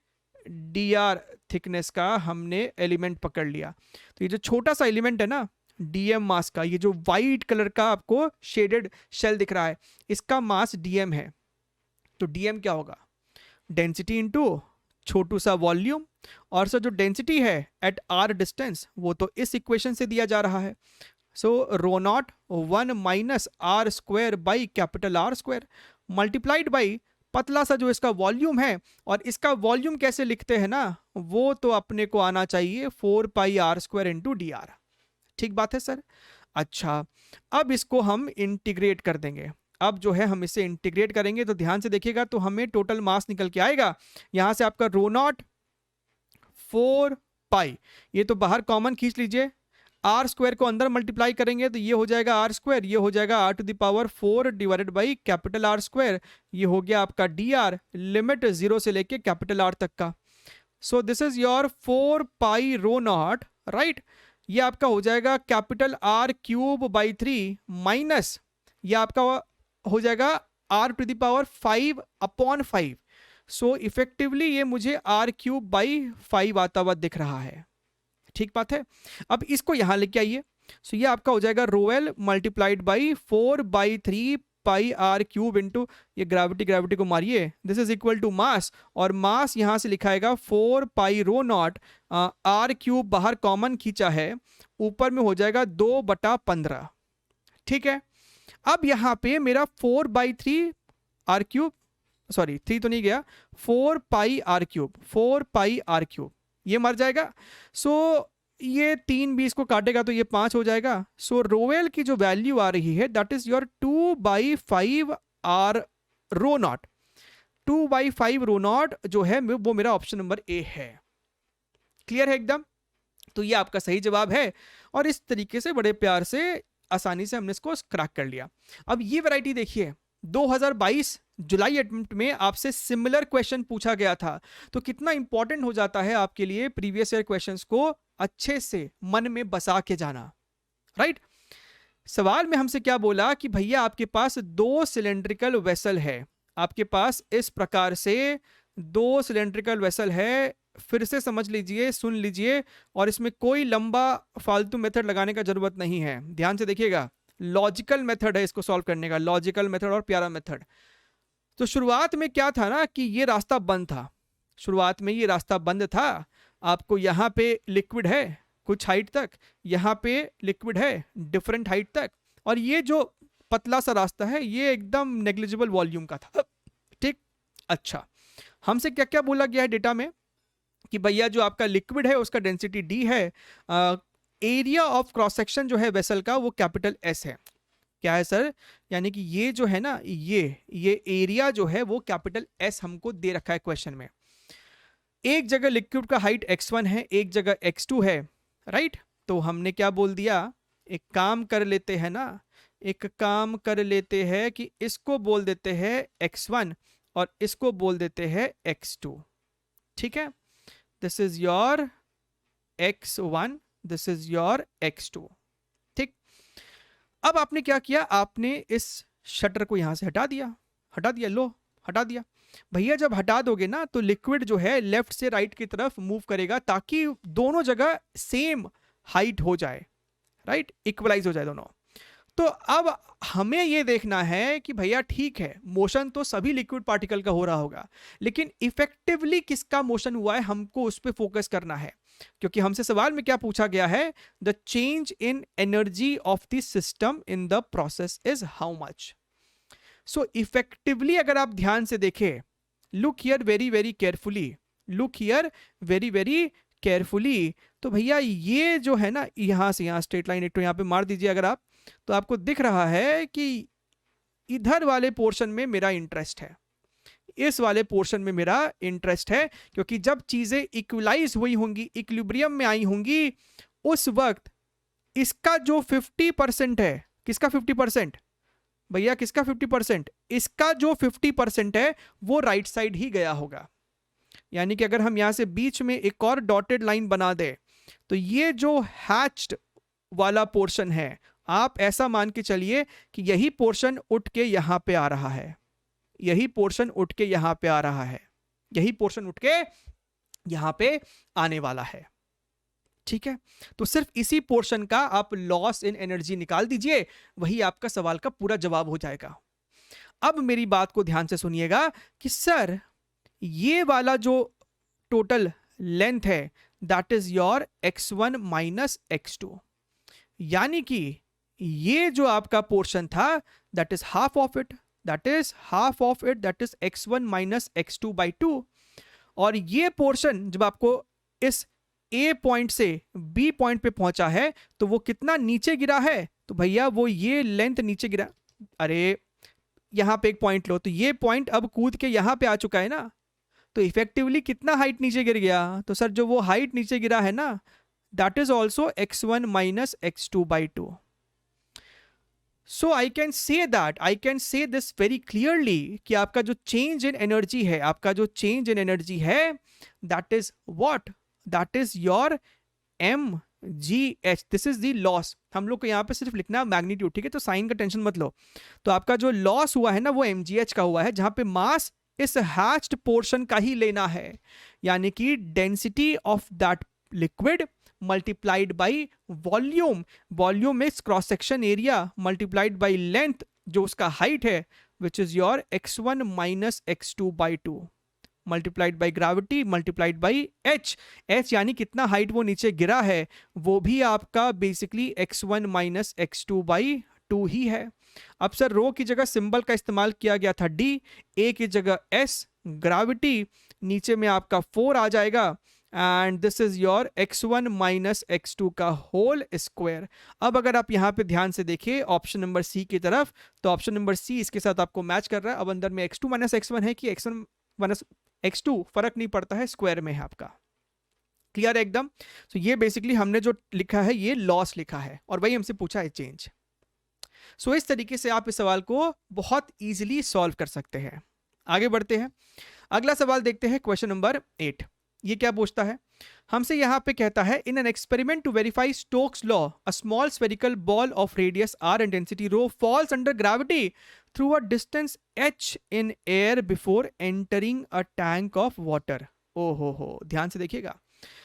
dr थिकनेस का हमने एलिमेंट पकड़ लिया। तो ये जो छोटा सा एलिमेंट है ना dm मास का, ये जो वाइट कलर का आपको शेडेड शेल दिख रहा है, इसका मास dm है। तो dm क्या होगा, डेंसिटी इंटू छोटू सा वॉल्यूम, और सर जो डेंसिटी है एट r डिस्टेंस वो तो इस इक्वेशन से दिया जा रहा है। सो ρ0 1 minus r square by capital R square multiplied by पतला सा जो इसका वॉल्यूम है, और इसका वॉल्यूम कैसे लिखते हैं ना, वो तो अपने को आना चाहिए 4 पाई r स्क्वायर इंटू dr। ठीक बात है सर। अच्छा अब इसको हम इंटीग्रेट कर देंगे। अब जो है हम इसे इंटीग्रेट करेंगे तो ध्यान से देखिएगा तो हमें टोटल मास निकल के आएगा। यहां से आपका ρ0 4 पाई, ये तो बाहर कॉमन खींच लीजिए, r स्क्वायर को अंदर मल्टीप्लाई करेंगे तो ये हो जाएगा r स्क्वायर, ये हो जाएगा r to the power 4 divided by capital R square, ये हो गया आपका dr, लिमिट 0 से लेके कैपिटल R तक का। So this is your 4 pi ρ0, right. ये आपका हो जाएगा capital R cube by 3 minus ये आपका हो जाएगा r to the power 5/5। So effectively ये मुझे r क्यूब बाई 5 आता हुआ दिख रहा है। ठीक बात है। अब इसको यहां लेके आइए। सो ये आपका हो जाएगा ρl multiplied by 4/3 pi r cube into ये ग्रेविटी को मारिए, this is equal to mass, और मास यहां से लिखाएगा 4 पाई ρ0, r क्यूब बाहर कॉमन खींचा है, ऊपर में हो जाएगा 2/15। ठीक है। अब यहां पे मेरा 4/3 r क्यूब, सॉरी 3 तो नहीं गया, 4 पाई r क्यूब ये मर जाएगा। सो ये 3 भी इसको काटेगा तो ये 5 हो जाएगा। सो ρl की जो वैल्यू आ रही है दैट इज योर 2/5 r ρ0, 2/5 ρ0 जो है वो मेरा ऑप्शन नंबर ए है। क्लियर है एकदम। तो ये आपका सही जवाब है, और इस तरीके से बड़े प्यार से आसानी से हमने इसको क्रैक कर लिया। अब ये वैरायटी देखिए, 2022 जुलाई अटेम्प्ट में आपसे सिमिलर क्वेश्चन पूछा गया था। तो कितना इंपॉर्टेंट हो जाता है आपके लिए प्रीवियस ईयर क्वेश्चंस को अच्छे से मन में बसा के जाना, राइट। सवाल में हमसे क्या बोला कि भैया आपके पास 2 सिलेंड्रिकल वेसल है, आपके पास इस प्रकार से 2 सिलेंड्रिकल वेसल है। फिर से समझ लीजिए, सुन लीजिए, और इसमें कोई लंबा फालतू मेथड लगाने का जरूरत नहीं है। ध्यान से देखिएगा, लॉजिकल मेथड है इसको सॉल्व करने का, लॉजिकल मेथड और प्यारा मेथड। तो शुरुआत में क्या था ना कि ये रास्ता बंद था, शुरुआत में ये रास्ता बंद था। आपको यहाँ पे लिक्विड है कुछ हाइट तक, यहाँ पे लिक्विड है डिफरेंट हाइट तक, और ये जो पतला सा रास्ता है ये एकदम नेग्लिजिबल वॉल्यूम का था, ठीक। अच्छा, हमसे क्या क्या बोला गया है डेटा में कि भैया जो आपका लिक्विड है उसका डेंसिटी डी है, एरिया ऑफ क्रॉस सेक्शन जो है वेसल का वो कैपिटल एस है। क्या है सर? यानी कि ये जो है ना, ये एरिया जो है वो कैपिटल एस हमको दे रखा है क्वेश्चन में। एक जगह लिक्विड का हाइट x1 है, एक जगह x2 है, राइट। तो हमने क्या बोल दिया, एक काम कर लेते हैं ना, एक काम कर लेते हैं कि इसको बोल देते हैं x1 और इसको बोल देते हैं x2, ठीक है। This is your x1, this is your x2, ठीक। अब आपने क्या किया, आपने इस शटर को यहां से हटा दिया, लो हटा दिया। भैया जब हटा दोगे ना तो लिक्विड जो है लेफ्ट से राइट की तरफ मूव करेगा ताकि दोनों जगह सेम हाइट हो जाए, राइट, इक्वलाइज हो जाए दोनों। तो अब हमें यह देखना है कि भैया ठीक है, मोशन तो सभी लिक्विड पार्टिकल का हो रहा होगा, लेकिन इफेक्टिवली किसका मोशन हुआ है हमको उस पर फोकस करना है। क्योंकि हमसे सवाल में क्या पूछा गया है, the change in energy of the system in the process is how much. So effectively अगर आप ध्यान से देखें, look here very very carefully, look here very very carefully, तो भैया ये जो है ना, यहां से यहां स्ट्रेट लाइन एक तो यहां पे मार दीजिए अगर आप, तो आपको दिख रहा है कि इधर वाले पोर्शन में मेरा इंटरेस्ट है, इस वाले पोर्शन में मेरा इंटरेस्ट है, क्योंकि जब चीजें इक्वलाइज हुई होंगी, इक्विलिब्रियम में आई होंगी, उस वक्त इसका जो 50% है, किसका 50%? भैया किसका 50%? इसका जो 50% है वो राइट साइड ही गया होगा। यानी कि अगर हम यहां से बीच में एक और डॉटेड लाइन बना दे, तो ये जो हैच्ड वाला पोर्शन है, आप ऐसा मान के चलिए कि यही पोर्शन उठ के यहां पे आ रहा है, यही पोर्शन उठ के यहां पे आ रहा है, यही पोर्शन उठ के यहां पे आने वाला है, ठीक है। तो सिर्फ इसी पोर्शन का आप लॉस इन एनर्जी निकाल दीजिए, वही आपका सवाल का पूरा जवाब हो जाएगा। अब मेरी बात को ध्यान से सुनिएगा कि सर ये वाला जो टोटल लेंथ है that is your x1 minus x2, यानी कि ये जो आपका पोर्शन था that is half of it, that is half of it, that is x1 minus x2 by 2। और ये पोर्शन जब आपको इस A पॉइंट से B पॉइंट पे पहुंचा है तो वो कितना नीचे गिरा है, तो भैया वो ये लेंथ नीचे गिरा। अरे यहां पे एक पॉइंट लो, तो ये पॉइंट अब कूद के यहां पे आ चुका है ना, तो इफेक्टिवली कितना हाइट नीचे गिर गया, तो सर जो वो हाइट नीचे गिरा है ना that is also x1 minus x2 by 2। So I can say this very clearly कि आपका जो चेंज इन एनर्जी है, आपका जो चेंज इन एनर्जी है that is what, that is your mgh, this is the loss. हम लोग को यहाँ पे सिर्फ लिखना है मैग्नीट्यूड, ठीक है, तो साइन का टेंशन मत लो। तो आपका जो लॉस हुआ है ना वो mgh का हुआ है, जहां पे मास इस हैच्ड पोर्शन का ही लेना है, यानी कि density of that liquid multiplied by volume, volume is cross section area multiplied by length जो उसका हाइट है which is your x1 minus x2 by 2 multiplied by gravity multiplied by h यानी कितना हाइट वो नीचे गिरा है वो भी आपका basically x1 minus x2 by 2 ही है। अब सर रो की जगह सिंबल का इस्तेमाल किया गया था d, a की जगह s, ग्रेविटी नीचे में आपका 4 आ जाएगा, and this is your x1 minus x2 का होल स्क्वायर। अब अगर आप यहाँ पे ध्यान से देखिए ऑप्शन नंबर सी की तरफ, तो ऑप्शन नंबर सी इसके साथ आपको मैच कर रहा है। अब अंदर में x2 माइनस x1 है कि x1 माइनस x2, फर्क नहीं पड़ता है, स्क्वायर में है आपका। क्लियर है एकदम। तो ये बेसिकली हमने जो लिखा है ये लॉस लिखा है और वही हमसे पूछा है चेंज। सो इस तरीके से आप इस सवाल को बहुत ईजिली सॉल्व कर सकते हैं। आगे बढ़ते हैं, अगला सवाल देखते हैं, क्वेश्चन नंबर 8। ये क्या पूछता है हमसे, यहाँ पे कहता है in an experiment to verify Stokes law a small spherical ball of radius r and density ρ falls under gravity through a distance h in air before entering a tank of water. ओ हो, ध्यान से देखिएगा।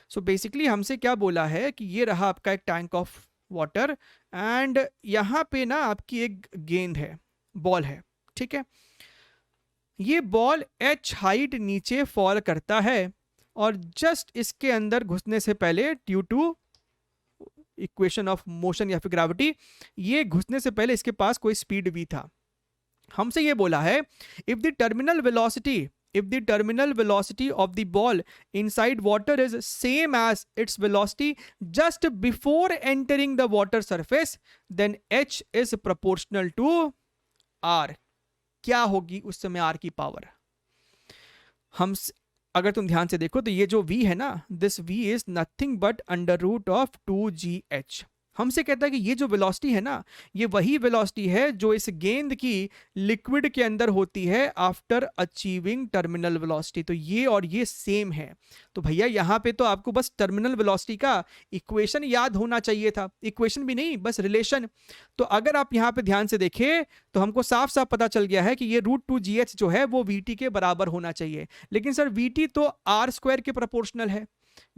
So basically हमसे क्या बोला है कि ये रहा आपका एक टैंक ऑफ वाटर एंड यहाँ पे ना आपकी एक गेंद है, बॉल है, ठीक है। ये बॉल h हाइट नीचे फॉल करता है और जस्ट इसके अंदर घुसने से पहले due to equation of motion या फिर ग्रेविटी, ये घुसने से पहले इसके पास कोई स्पीड v था। हमसे ये बोला है if the terminal velocity of the ball inside water is same as its velocity just before entering the water surface then h is proportional to r। क्या होगी उस समय r की पावर? हम अगर तुम ध्यान से देखो तो ये जो v है ना, this v is nothing but under root of 2gh। हमसे कहता है कि ये जो वेलोसिटी है ना, ये वही वेलोसिटी है जो इस गेंद की लिक्विड के अंदर होती है आफ्टर अचीविंग टर्मिनल वेलोसिटी। तो ये और ये सेम है। तो भैया यहाँ पे तो आपको बस टर्मिनल वेलोसिटी का इक्वेशन याद होना चाहिए था, इक्वेशन भी नहीं बस रिलेशन। तो अगर आप यहाँ पे ध्यान से देखें तो हमको साफ साफ पता चल गया है कि ये √2gh जो है वो vt के बराबर होना चाहिए। लेकिन सर vt तो r² के प्रोपोर्शनल है,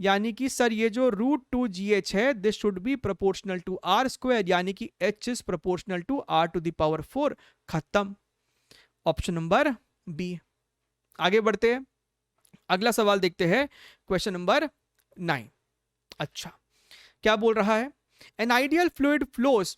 यानी कि सर ये जो √2gh है this should be proportional to r², यानी कि h is proportional to r⁴। खत्म, ऑप्शन नंबर बी। आगे बढ़ते हैं, अगला सवाल देखते हैं, क्वेश्चन नंबर 9। अच्छा, क्या बोल रहा है, an ideal fluid flows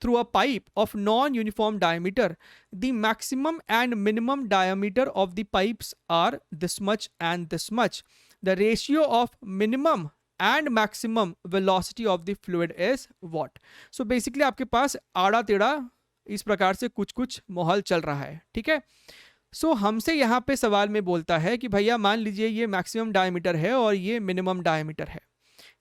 through a pipe of non-uniform diameter. The maximum and minimum diameter of the pipes are this much and this much. The ratio of minimum and maximum velocity of the fluid is what? So basically आपके पास आड़ा टेढ़ा इस प्रकार से कुछ कुछ माहौल चल रहा है, ठीक है। सो हमसे यहाँ पे सवाल में बोलता है कि भैया मान लीजिए ये मैक्सिमम डायमीटर है और ये मिनिमम डायमीटर है,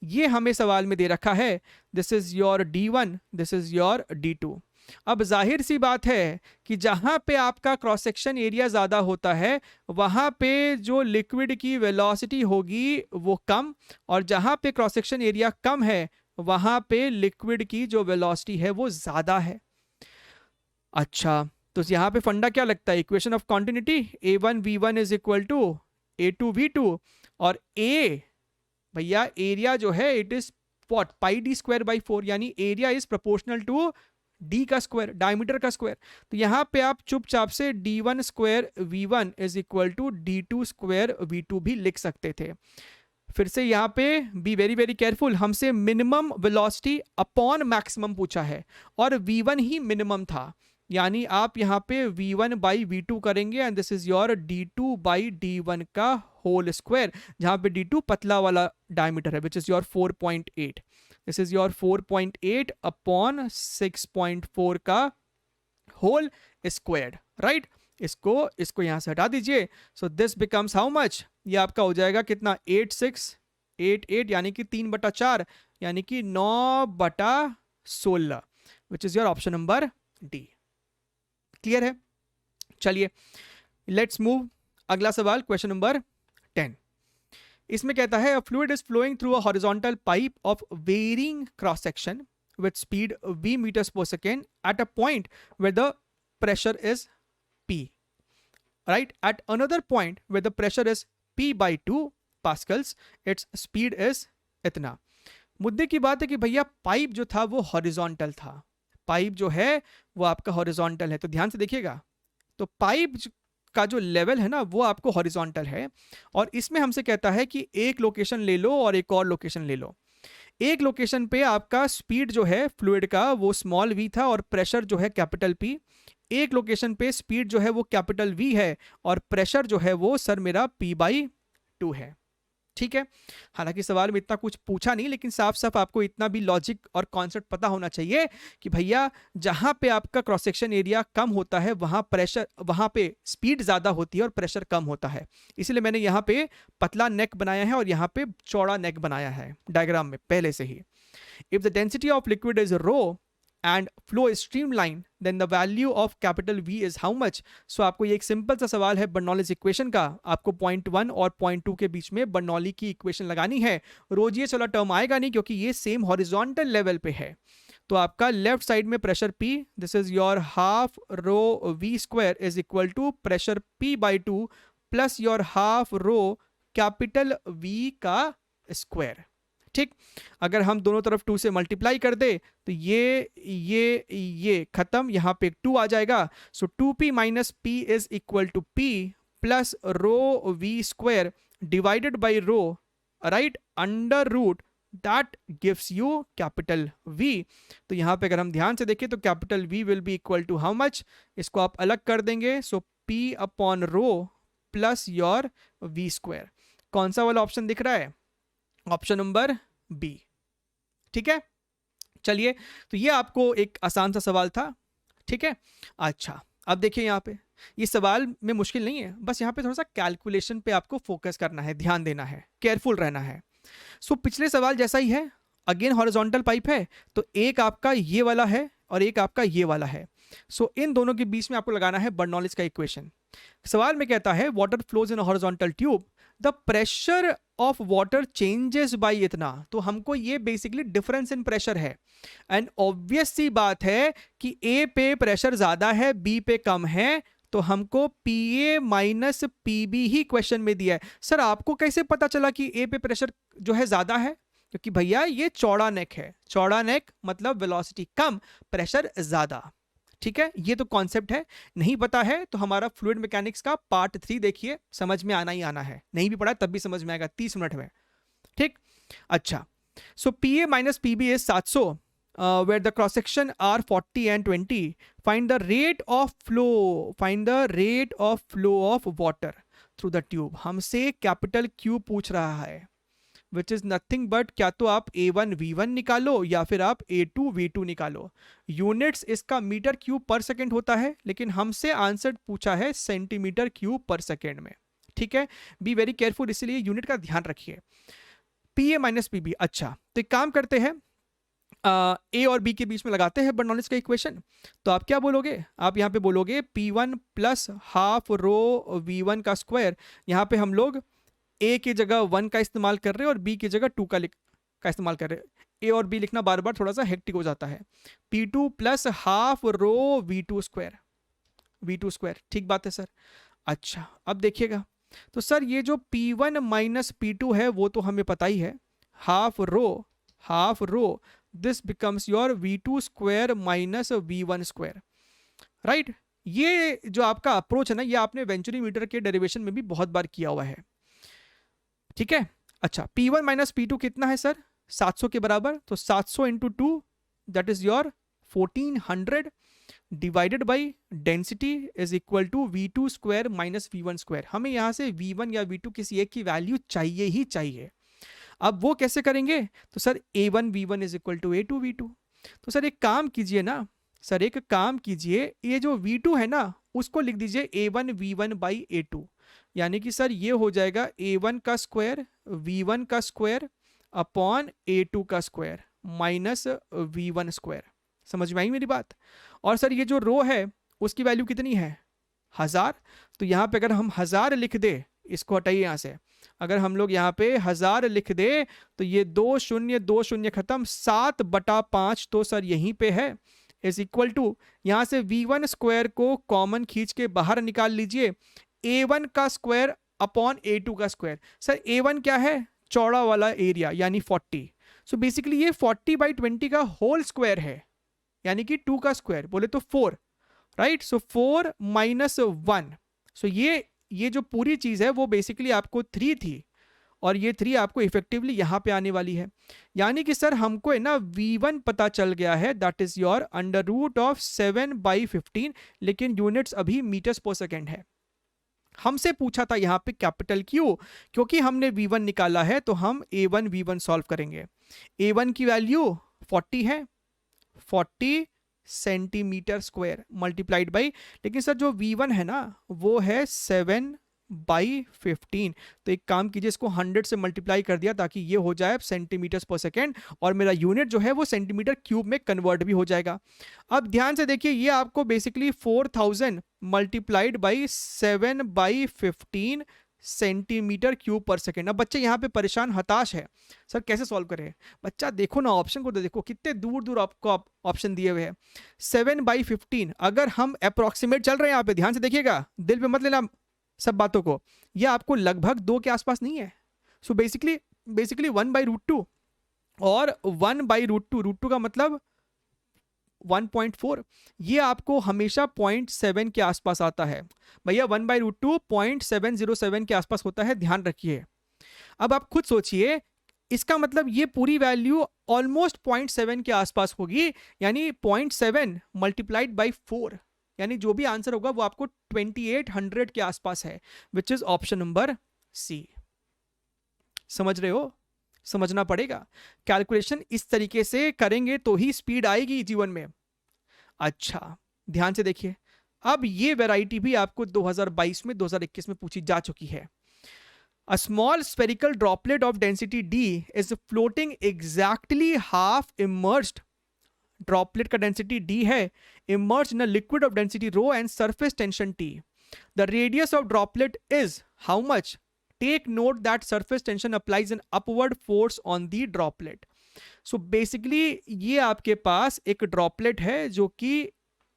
ये हमें सवाल में दे रखा है। This is your D1, this is your D2। अब जाहिर सी बात है कि जहां पे आपका क्रॉस सेक्शन एरिया ज्यादा होता है वहां पे जो लिक्विड की वेलोसिटी होगी वो कम, और जहां पे क्रॉस सेक्शन एरिया कम है वहां पे लिक्विड की जो वेलोसिटी है वो ज्यादा है। अच्छा, तो यहाँ पे फंडा क्या लगता है, equation of continuity A1V1 is equal to A2V2, और A भैया एरिया जो है इट इज व्हाट πd²/4, यानी area is proportional to d का स्क्वायर, डायमीटर का स्क्वायर। तो यहाँ पे आप चुपचाप से D1² is equal to D2² भी लिख सकते थे। फिर से यहाँ पे बी वेरी वेरी केयरफुल, हमसे मिनिमम वेलोसिटी अपॉन मैक्सिमम पूछा है और V1 ही मिनिमम था, यानी आप यहाँ पे V1/V2 करेंगे and this is your D2/D1 का होल स्क्वायर, जहां पे D2 पतला वाला डायमीटर है which is your 4.8। This is your 4.8 upon 6.4 का होल स्क्वायर, राइट। इसको यहां से हटा दीजिए। So this becomes how much, ये आपका हो जाएगा कितना 8688, यानी कि 3/4, यानी कि 9/16, विच is your option number D. Clear है? चलिए लेट्स मूव, अगला सवाल क्वेश्चन नंबर 10। इसमें कहता है, a fluid is flowing through a horizontal pipe of varying cross section with speed v meters per second at a point where the pressure is P, right? At another point where the pressure is P/2 pascals, its speed is इतना। मुद्दे की बात है कि भैया pipe जो था वो हॉरिजॉन्टल था, पाइप जो है वो आपका हॉरिजॉन्टल है। तो ध्यान से देखिएगा, तो पाइप का जो लेवल है ना वो आपको हॉरिजॉन्टल है, और इसमें हमसे कहता है कि एक लोकेशन ले लो और एक और लोकेशन ले लो। एक लोकेशन पे आपका स्पीड जो है फ्लूइड का वो स्मॉल v था और प्रेशर जो है कैपिटल P। एक लोकेशन पे स्पीड जो है वो कैपिटल V है और प्रेशर जो है वो सर मेरा P/2 है, ठीक है। हालांकि सवाल में इतना कुछ पूछा नहीं, लेकिन साफ साफ आपको इतना भी लॉजिक और कॉन्सेप्ट पता होना चाहिए कि भैया जहां पे आपका क्रॉस सेक्शन एरिया कम होता है वहां पे स्पीड ज्यादा होती है और प्रेशर कम होता है। इसलिए मैंने यहाँ पे पतला नेक बनाया है और यहाँ पे चौड़ा नेक बनाया है डायग्राम में पहले से ही। If the density of liquid is rho and flow is streamline then the value of capital V is how much. So आपको ये एक सिंपल सा सवाल है बर्नौलीज इक्वेशन का, आपको पॉइंट 1 और पॉइंट 2 के बीच में बर्नौली की इक्वेशन लगानी है। रोजियस वाला टर्म आएगा नहीं क्योंकि ये सेम हॉरिजॉन्टल लेवल पे है। तो आपका लेफ्ट साइड में pressure P, this is your half rho V square is equal to pressure P by 2 plus your half rho capital V का स्क्वायर। ठीक, अगर हम दोनों तरफ 2 से मल्टीप्लाई कर दे तो ये खत्म, यहां पे 2 आ जाएगा। So 2p minus p is equal to p plus rho v square divided by rho, right, under root that gives you capital V। तो यहां पे अगर हम ध्यान से देखें तो capital V will be equal to how much, इसको आप अलग कर देंगे। So p upon rho plus your v square. कौन सा वाला ऑप्शन दिख रहा है? Option number B। ठीक है, चलिए, तो ये आपको एक आसान सा सवाल था। ठीक है, अच्छा अब देखिए यहाँ पे ये सवाल में मुश्किल नहीं है, बस यहाँ पे थोड़ा सा कैलकुलेशन पे आपको फोकस करना है, ध्यान देना है, केयरफुल रहना है। सो पिछले सवाल जैसा ही है, अगेन हॉरिजॉन्टल पाइप है, तो एक आपका ये वाला है और एक आपका ये वाला है। सो इन दोनों के बीच में आपको लगाना है बर्नौलीज का इक्वेशन। सवाल में कहता है water flows in horizontal tube, the pressure of water changes by इतना। तो हमको ये बेसिकली डिफरेंस इन प्रेशर है, एंड ऑब्वियस सी बात है कि ए पे प्रेशर ज्यादा है, बी पे कम है, तो हमको PA माइनस PB ही क्वेश्चन में दिया है। सर आपको कैसे पता चला कि ए पे प्रेशर जो है ज्यादा है? क्योंकि भैया ये चौड़ा नेक है, चौड़ा नेक मतलब वेलोसिटी कम, प्रेशर ज्यादा। ठीक है, ये तो कॉन्सेप्ट है। नहीं पता है तो हमारा फ्लूइड मैकेनिक्स का पार्ट 3 देखिए, समझ में आना ही आना है, नहीं भी पढ़ा तब भी समझ में आएगा 30 मिनट में। ठीक, अच्छा, सो PA minus PB is 700 where the cross section are 40 and 20. Find the rate of flow of water through the tube. हमसे कैपिटल Q पूछ रहा है, विच इज नथिंग बट क्या तो आप A1 V1 निकालो या फिर आप A2 V2 निकालो। यूनिट्स इसका मीटर क्यूब पर सेकेंड होता है, लेकिन हमसे आंसर पूछा है सेंटीमीटर क्यूब पर सेकेंड में। ठीक है, बी वेरी केयरफुल, इसलिए यूनिट का ध्यान रखिए। PA माइनस PB, अच्छा तो एक काम करते हैं, ए और बी के बीच में लगाते हैं बर्नौलीज का इक्वेशन। तो आप क्या बोलोगे? आप यहाँ पे बोलोगे P1 plus half rho V1 का स्क्वायर। यहाँ पे हम लोग ए की जगह 1 का इस्तेमाल कर रहे हैं और बी की जगह 2 का इस्तेमाल कर रहे हैं। ए और बी लिखना बार बार थोड़ा सा हेक्टिक हो जाता है। P2 plus half rho V2 square, ठीक बात है सर। अच्छा अब देखिएगा, तो सर ये जो P1 माइनस P2 है वो तो हमें पता ही है, half rho this becomes your V2 square minus V1 square, right. ये जो आपका अप्रोच है ना, ये आपने वेंचुरी मीटर के डेरिवेशन में भी बहुत बार किया हुआ है। ठीक है, अच्छा P1 माइनस P2 कितना है सर? 700 के बराबर, तो 700 into 2 that is your 1400 divided by density is equal to V2 square minus V1 square. हमें यहाँ से V1 या V2 किसी एक की वैल्यू चाहिए ही चाहिए। अब वो कैसे करेंगे? तो sir A1 V1 is equal to A2 V2। तो सर एक काम कीजिए ना, ये जो V2 है ना उसको लिख दीजिए A1 V1 बाई A2, यानी कि सर ये हो जाएगा A1 का स्क्वायर V1 का स्क्वायर अपॉन A2 का स्क्वायर माइनस V1 स्क्वायर। समझ में आई मेरी बात? और सर ये जो रो है उसकी वैल्यू कितनी है? 1000। तो यहाँ पे अगर हम 1000 लिख दे, इसको हटाइए यहाँ से, अगर हम लोग यहाँ पे 1000 लिख दे तो ये 2 शून्य खत्म, 7/5 तो सर यहीं पे है, इज इक्वल टू यहाँ से V1 स्क्वायर को कॉमन खींच के बाहर निकाल लीजिए, A1 का स्क्वायर अपॉन A2 का स्क्वायर। सर A1 क्या है? चौड़ा वाला एरिया यानी 40। सो बेसिकली ये 40/20 का होल स्क्वायर है, यानी कि 2 का स्क्वायर बोले तो 4, राइट। सो 4 माइनस 1, सो ये जो पूरी चीज है वो बेसिकली आपको 3 थी और ये 3 आपको इफेक्टिवली यहां पे आने वाली है, यानी कि सर हमको है ना V1 पता चल गया है, that is your under root of 7/15, लेकिन यूनिट्स अभी मीटर्स पर सेकेंड है। हमसे पूछा था यहाँ पे कैपिटल Q, क्योंकि हमने V1 निकाला है तो हम A1 V1 सॉल्व करेंगे। A1 की वैल्यू 40 है, 40 सेंटीमीटर स्क्वायर मल्टीप्लाइड बाई, लेकिन सर जो V1 है ना वो है 7 बाई 15। तो एक काम कीजिए, इसको 100 से मल्टीप्लाई कर दिया ताकि ये हो जाए सेंटीमीटर्स पर सेकेंड, और मेरा यूनिट जो है वो सेंटीमीटर क्यूब में कन्वर्ट भी हो जाएगा। अब ध्यान से देखिए, ये आपको basically 4000 multiplied by 7/15 centimetre cube पर सेकेंड। अब बच्चे यहाँ पे परेशान हताश है, सर कैसे सॉल्व करें। बच्चा देखो ना, ऑप्शन को तो देखो, कितने दूर दूर आपको ऑप्शन दिए हुए हैं। 7/15, अगर हम अप्रोक्सीमेट चल रहे हैं, यहाँ पे ध्यान से देखिएगा, दिल पे मत लेना सब बातों को, यह आपको लगभग 2 के आसपास नहीं है। सो बेसिकली 1/√2 और 1/√2, √2 का मतलब 1.4, ये आपको हमेशा 0.7 के आसपास आता है भैया। 1/√2 0.707 के आसपास होता है, ध्यान रखिए। अब आप खुद सोचिए, इसका मतलब ये पूरी वैल्यू ऑलमोस्ट 0.7 के आसपास होगी, यानी 0.7 मल्टीप्लाइड बाई 4, यानी जो भी आंसर होगा वो आपको 2800 के आसपास है, which is option number C. समझ रहे हो, समझना पड़ेगा। कैलकुलेशन इस तरीके से करेंगे तो ही स्पीड आएगी जीवन में। अच्छा ध्यान से देखिए, अब ये वैरायटी भी आपको 2022 में 2021 में पूछी जा चुकी है। A small spherical droplet of density D is floating exactly half immersed. Droplet का density D है, immersed in a liquid of density rho and surface tension T. The radius of droplet is how much? Take note that surface tension applies an upward force on the droplet. So basically ये आपके पास एक droplet है जो कि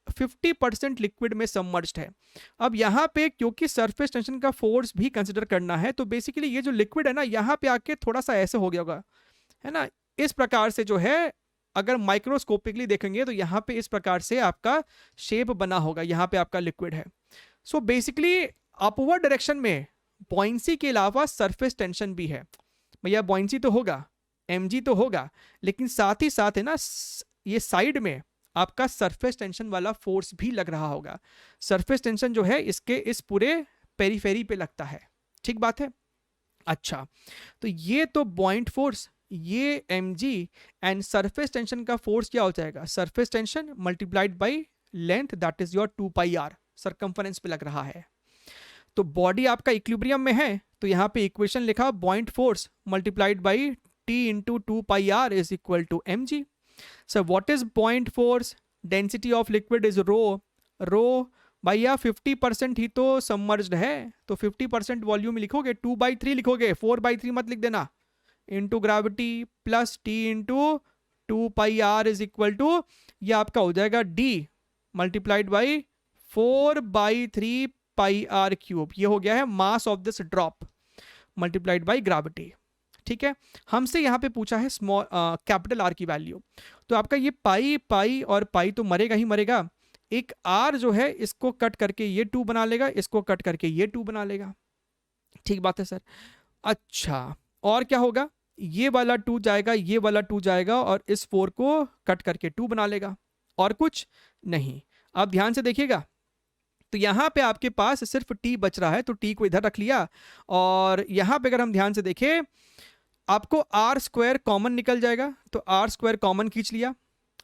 50% liquid में submerged है। अब यहाँ पे क्योंकि सरफेस टेंशन का फोर्स भी कंसिडर करना है, तो बेसिकली ये जो लिक्विड है ना, यहाँ पे आके थोड़ा सा ऐसे हो गया होगा, है ना, इस प्रकार से जो है, अगर माइक्रोस्कोपिकली देखेंगे तो यहाँ पे इस प्रकार से आपका शेप बना होगा, यहाँ पे आपका लिक्विड है। सो बेसिकली अपवर्ड डायरेक्शन में बॉइंसी के अलावा सरफेस टेंशन भी है भैया। बॉइंसी तो होगा, mg तो होगा, लेकिन साथ ही साथ है ना, ये साइड में आपका सरफेस टेंशन वाला फोर्स भी लग रहा होगा। सरफेस टेंशन जो है इसके इस पूरे पेरीफेरी पे लगता है, ठीक बात है। अच्छा, तो ये तो बॉइंट फोर्स, ये mg एंड सरफेस टेंशन का फोर्स क्या हो जाएगा, surface tension multiplied by length, that is your 2πr, circumference पे लग रहा है। तो बॉडी आपका इक्विलिब्रियम में है, तो यहाँ पे इक्वेशन लिखा, बॉइंट force multiplied by T into 2πr is equal to mg. So what is point force? Density of liquid is rho. Rho भैया 50% ही तो सबमर्ज्ड है, तो 50% वॉल्यूम लिखोगे, 2/3 लिखोगे, 4/3 मत लिख देना, into gravity plus T into 2πr is equal to, ये आपका हो जाएगा D multiplied by 4/3πr cube. ये हो गया है mass of this drop multiplied by gravity, ठीक है। हमसे यहाँ पे पूछा है स्मॉल कैपिटल आर की वैल्यू, तो आपका ये पाई और पाई तो मरेगा ही मरेगा, एक आर जो है इसको कट करके ये 2 बना लेगा, इसको कट करके ये 2 बना लेगा, ठीक बात है सर। अच्छा, और क्या होगा, ये वाला 2 जाएगा, ये वाला 2 जाएगा, और इस 4 को कट करके 2 बना लेगा, और कुछ नहीं। अब ध्यान से देखिएगा, तो यहाँ पे आपके पास सिर्फ टी बच रहा है, तो टी को इधर रख लिया, और यहाँ पे अगर हम ध्यान से देखें, आपको आर स्क्वायर कॉमन निकल जाएगा, तो आर स्क्वायर कॉमन खींच लिया।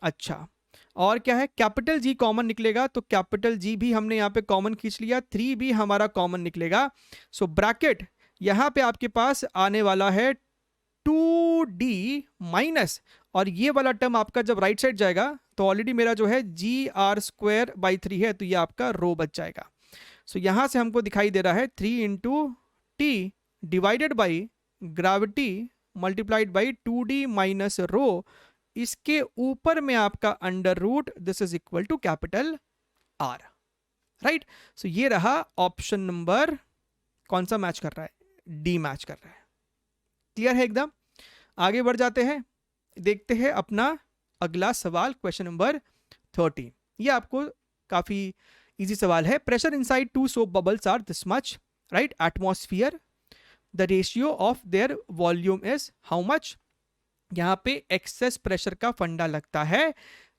अच्छा, और क्या है, कैपिटल जी कॉमन निकलेगा, तो कैपिटल जी भी हमने यहाँ पे कॉमन खींच लिया, 3 भी हमारा कॉमन निकलेगा। सो ब्रैकेट यहाँ पे आपके पास आने वाला है 2d माइनस, और ये वाला टर्म आपका जब राइट साइड जाएगा तो ऑलरेडी मेरा जो है gr²/3 है, तो ये आपका रो बच जाएगा। सो यहाँ से हमको दिखाई दे रहा है 3 into T divided by gravity multiplied by 2d minus rho, इसके ऊपर में आपका under root, this is equal to capital R, right. So ये रहा ऑप्शन नंबर, कौन सा मैच कर रहा है, डी मैच कर रहा है। क्लियर है एकदम। आगे बढ़ जाते हैं, देखते हैं अपना अगला सवाल, क्वेश्चन नंबर 13। ये आपको काफी इजी सवाल है। Pressure inside 2 soap bubbles are this much, right, atmosphere, the ratio of their volume is how much. यहाँ पे एक्सेस प्रेशर का फंडा लगता है,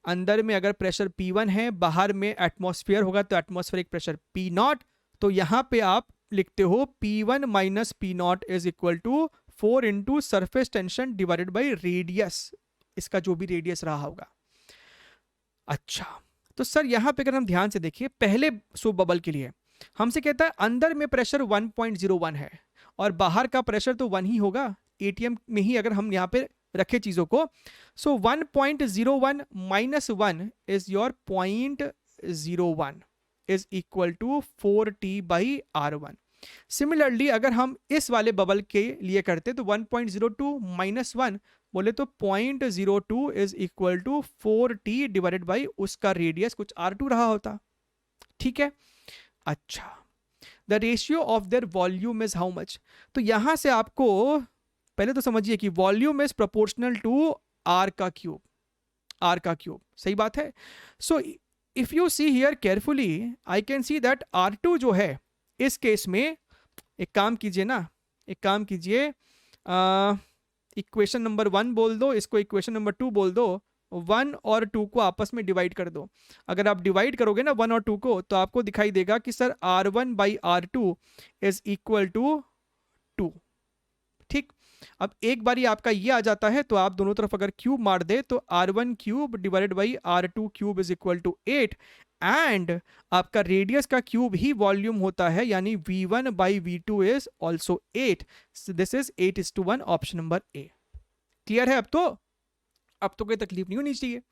अंदर में अगर प्रेशर P1 है, बाहर में एटमॉस्फेयर होगा तो एटमॉस्फेरिक प्रेशर P0, तो यहाँ पे आप लिखते हो P1 minus P0 is equal to 4 into surface tension divided by radius, इसका जो भी रेडियस रहा होगा। अच्छा, तो सर यहाँ पे अगर हम ध्यान से देखिए, पहले सोप बबल के लिए हमसे कहता है अंदर में प्रेशर 1.01 है और बाहर का प्रेशर तो 1 ही होगा, एटीएम में ही अगर हम यहाँ पे रखे चीजों को। So 1.01 minus 1 is your 0.01 is equal to 4T/R1। Similarly अगर हम इस वाले बबल के लिए करते तो 1.02 माइनस 1 बोले तो 0.02 is equal to 4T divided by उसका रेडियस कुछ R2 रहा होता। ठीक है, अच्छा, the ratio of their volume is how much. तो यहां से आपको पहले तो समझिए कि volume is proportional to R का क्यूब, आर का क्यूब, सही बात है। So if you see here carefully I can see that R2 जो है इस केस में, एक काम कीजिए ना, एक काम कीजिए, इक्वेशन नंबर 1 बोल दो, इसको इक्वेशन नंबर 2 बोल दो, 1 और 2 को आपस में डिवाइड कर दो। अगर आप डिवाइड करोगे ना 1 और 2 को तो आपको दिखाई देगा कि sir R1/R2 is equal to 2। ठीक, अब एक बारी आपका ये आ जाता है तो आप दोनों तरफ अगर क्यूब मार दे तो R1 cube divided by R2 cube is equal to 8 and आपका रेडियस का क्यूब ही वॉल्यूम होता है, यानी V1/V2 is also 8। This is 8:1, option number A. Clear है? अब तो कोई तकलीफ नहीं होनी चाहिए।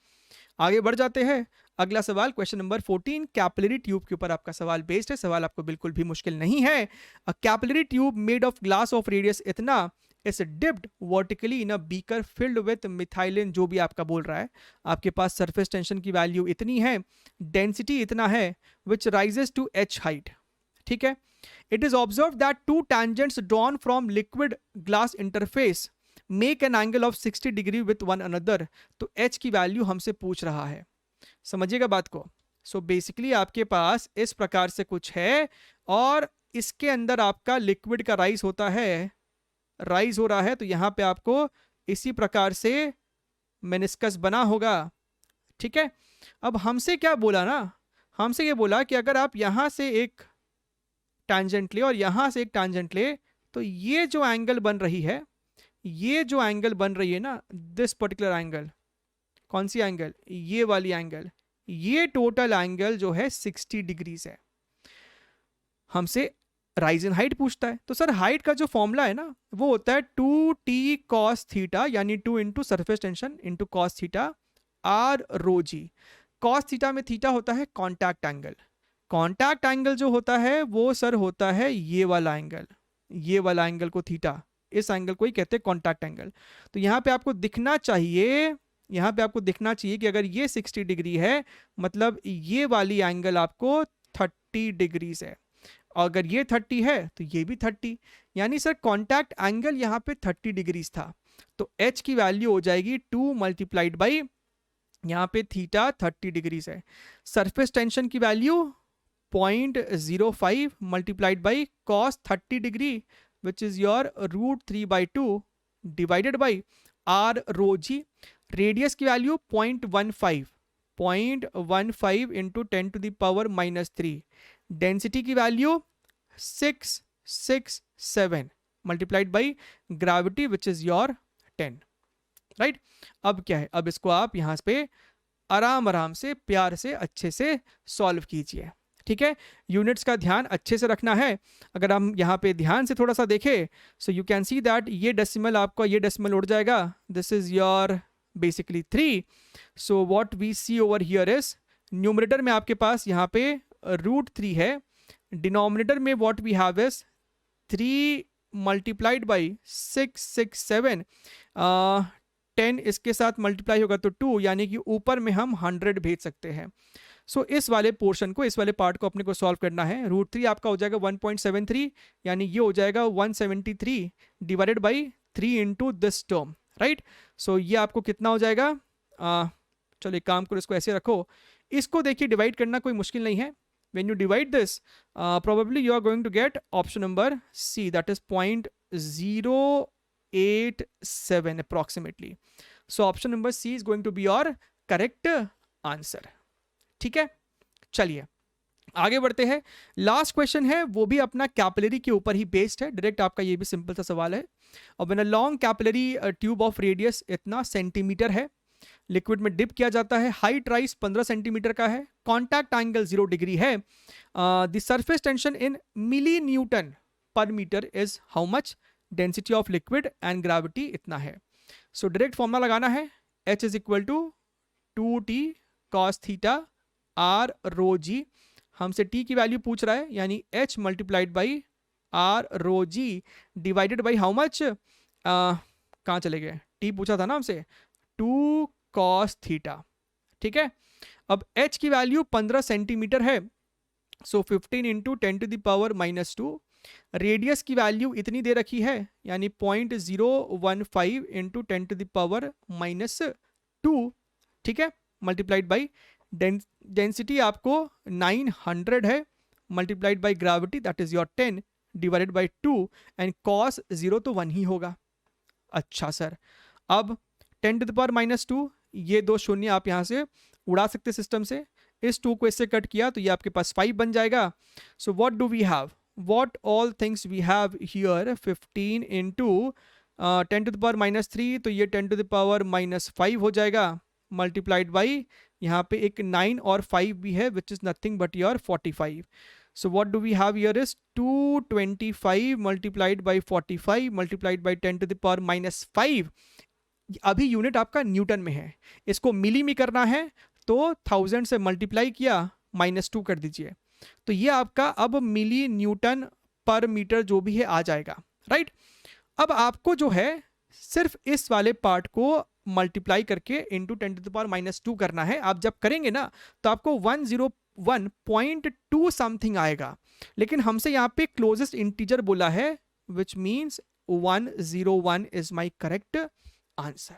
आगे बढ़ जाते हैं, अगला सवाल क्वेश्चन नंबर 14 कैपिलरी ट्यूब के ऊपर आपका सवाल बेस्ड है। सवाल आपको बिल्कुल भी मुश्किल नहीं है। A capillary tube made of glass of radius इतना is dipped vertically in a beaker filled with methylene, जो भी आपका बोल रहा है, आपके पास सरफेस टेंशन की वैल्यू इतनी है, डेंसिटी इतना है, which rises to h height. ठीक है, it is observe that two tangents drawn from liquid glass interface make an angle of 60 degree with one another. तो h की वैल्यू हमसे पूछ रहा है, समझिएगा बात को। सो बेसिकली आपके पास इस प्रकार से कुछ है और इसके अंदर आपका लिक्विड का राइज होता है, राइज हो रहा है, तो यहां पे आपको इसी प्रकार से मेनिस्कस बना होगा। ठीक है, अब हमसे क्या बोला ना, हमसे ये बोला कि अगर आप यहां से एक टैंजेंट ले और यहां से एक टैंजेंट ले तो ये जो एंगल बन रही है, ये जो एंगल बन रही है ना, दिस पर्टिकुलर एंगल, कौन सी एंगल, ये वाली एंगल, ये टोटल एंगल जो है 60 डिग्रीज है। हमसे राइज इन हाइट पूछता है, तो सर हाइट का जो फॉर्मूला है ना वो होता है 2t cos थीटा, यानी 2 into surface tension into cos theta R rho G. Cos theta में थीटा होता है कॉन्टैक्ट एंगल, कॉन्टैक्ट एंगल जो होता है वो सर होता है ये वाला एंगल, ये वाला एंगल को थीटा, इस एंगल को ही कहते हैं कॉन्टैक्ट एंगल। तो यहाँ पे आपको दिखना चाहिए, यहाँ पे आपको दिखना चाहिए कि अगर ये 60 डिग्री है मतलब ये वाली एंगल आपको 30 डिग्रीज है, और अगर ये 30 है तो ये भी 30, यानी सर कॉन्टैक्ट एंगल यहाँ पे 30 डिग्रीज था। तो h की वैल्यू हो जाएगी 2 मल्टीप्लाइड बाई यहाँ पे थीटा 30 डिग्रीज है। सरफेस टेंशन की value 0.05 multiplied by cos 30 degree which is your √3/2 divided by R rho G. Radius की वैल्यू 0.15 इंटू 10⁻³ डेंसिटी की value 667 multiplied by gravity which is your 10, right. अब क्या है, अब इसको आप यहां पे आराम आराम से प्यार से अच्छे से सॉल्व कीजिए। ठीक है, यूनिट्स का ध्यान अच्छे से रखना है। अगर हम यहाँ पे ध्यान से थोड़ा सा देखें so you can see that ये डेसिमल आपका, ये डेसिमल उड़ जाएगा, this is your basically 3। So what we see over here is numerator में आपके पास यहाँ पे √3 है, डिनोमिनेटर में what we have is 3 multiplied by 667, 10 इसके साथ मल्टीप्लाई होगा तो 2, यानी कि ऊपर में हम 100 भेज सकते हैं। सो इस वाले पोर्शन को, इस वाले पार्ट को अपने को सॉल्व करना है। √3 आपका हो जाएगा 1.73, यानी ये हो जाएगा 173 divided by 3 into this term, right. So ये आपको कितना हो जाएगा, चलो एक काम करो, इसको ऐसे रखो, इसको देखिए डिवाइड करना कोई मुश्किल नहीं है। when you divide this probably you are going to get option number C, that is 0.087 approximately. So option number C is going to be your correct answer. ठीक है, चलिए आगे बढ़ते हैं। लास्ट क्वेश्चन है वो भी अपना कैपिलरी के ऊपर ही बेस्ड है, डायरेक्ट आपका ये भी सिंपल सा सवाल है। और when a long capillary tube of radius इतना सेंटीमीटर है, लिक्विड में डिप किया जाता है, हाइट राइज 15 सेंटीमीटर का है, कॉन्टैक्ट एंगल 0 डिग्री है, the surface tension in milli newton पर metre is how much, density of liquid and gravity इतना है। सो डायरेक्ट फॉर्मूला लगाना है, H is equal to 2t cos theta R rho G. हमसे t की वैल्यू पूछ रहा है, यानी H multiplied by R rho G divided by how much, कहाँ चले गए, t पूछा था ना हमसे, 2 cos थीटा। ठीक है, अब H की वैल्यू 15 सेंटीमीटर है, so 15 into 10 to the power -2। Radius की वैल्यू इतनी दे रखी है, यानी 0.015 इंटू 10 टू द पावर -2। ठीक है, मल्टीप्लाइड बाई डेंसिटी आपको 900 है, multiplied by gravity that is your 10 divided by 2 and cos 0 तो 1 ही होगा। अच्छा सर, अब 10 टू द पावर -2, ये दो शून्य आप यहाँ से उड़ा सकते सिस्टम से, इस 2 को इससे कट किया तो ये आपके पास 5 बन जाएगा। So what do we have, what all things we have here, 15 into 10 to the power -3, तो ये 10 to the power -5 हो जाएगा, मल्टीप्लाइड बाई यहाँ पे एक 9 और 5 भी है which is nothing but your 45। So what do we have here is 225 multiplied by 45 multiplied by 10 to the power -5। अभी यूनिट आपका न्यूटन में है, इसको मिली में करना है तो 1000 से मल्टीप्लाई किया, -2 कर दीजिए, तो ये आपका अब मिली न्यूटन पर मीटर जो भी है आ जाएगा। राइट, अब आपको जो है सिर्फ इस वाले पार्ट को मल्टीप्लाई करके इंटू 10 टू द पावर -2 करना है। आप जब करेंगे ना तो आपको 101.2 समथिंग आएगा, लेकिन हमसे यहाँ पे क्लोजेस्ट इंटीजर बोला है which means 101 is my correct answer.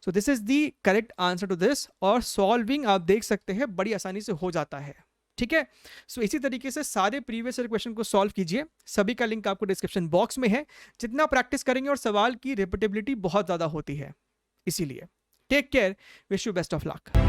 So this is the correct answer to this, और सॉल्विंग आप देख सकते हैं बड़ी आसानी से हो जाता है। ठीक है, सो इसी तरीके से सारे प्रीवियस ईयर क्वेश्चन को सॉल्व कीजिए, सभी का लिंक आपको डिस्क्रिप्शन बॉक्स में है। जितना प्रैक्टिस करेंगे और सवाल की रिपीटेबिलिटी बहुत ज्यादा होती है, इसीलिए take care, wish you best of luck.